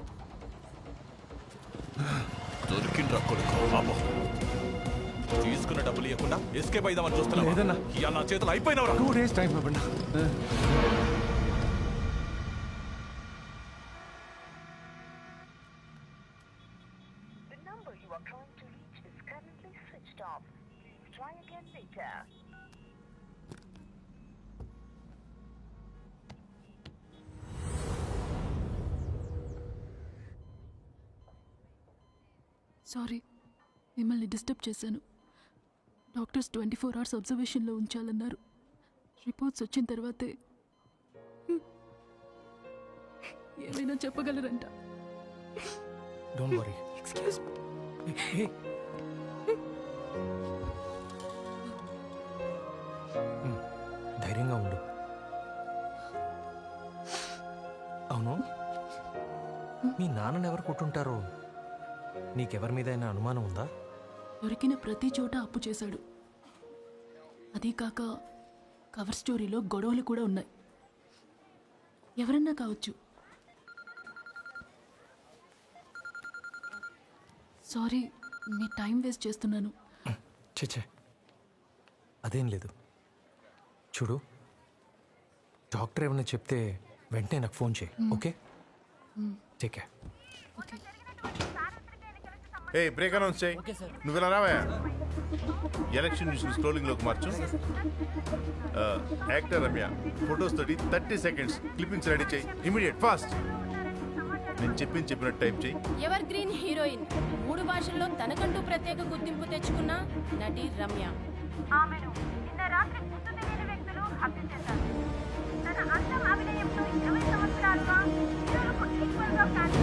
దొరికిండ్రా కొడుకు పాపం. తీసుకున్న డబ్బులు ఇవ్వకుండా ఎస్కేప్ అయిదామని చూస్తున్నా. లేదన్నా, ఇవాళ నా చేతులు అయిపోయినవరా. 2 days టైం ఇవ్వండి. సారీ, మిమ్మల్ని డిస్టర్బ్ చేశాను. డాక్టర్స్ 24 hours అబ్జర్వేషన్లో ఉంచాలన్నారు. రిపోర్ట్స్ వచ్చిన తర్వాతే ఏమైనా చెప్పగలరంట. Don't worry. Excuse me. ధైర్యంగా ఉండు. అవును, మీ నాన్నని ఎవరు కొట్టుంటారో నీకెవరి మీదైనా అనుమానం ఉందా? దొరికిన ప్రతి చోట అప్పు చేశాడు. అదీ కాక కవర్ స్టోరీలో గొడవలు కూడా ఉన్నాయి. ఎవరన్నా కావచ్చు. సారీ, మీ టైం వేస్ట్ చేస్తున్నాను. చచ్చే, అదేం లేదు. చూడు, డాక్టర్ ఏమైనా చెప్తే వెంటనే నాకు ఫోన్ చేయి. Okay, take care. Okay. Break announce చేయి. నువ్వు ఇలా రావా? ఎలక్షన్ న్యూస్ స్క్రోలింగ్లోకి మార్చు. యాక్టర్ రమ్య ఫొటోస్ తోటి 30 seconds క్లిప్పింగ్స్ రెడీ చేయి. Immediate, fast. నేను చెప్పినట్టు టైప్ చేయి. ఎవర్ గ్రీన్ హీరోయిన్, 3 భాషల్లో తనకంటూ ప్రత్యేక గుర్తింపు తెచ్చుకున్న నటి రమ్య. ఆమెను నిన్న రాత్రి గుర్తు తెలియని వ్యక్తులు హత్య చేశారు. తన అందం అభినయంతో 20 సంవత్సరాలుగా హీరోలకు ఈక్వల్ గా ఫ్యాన్స్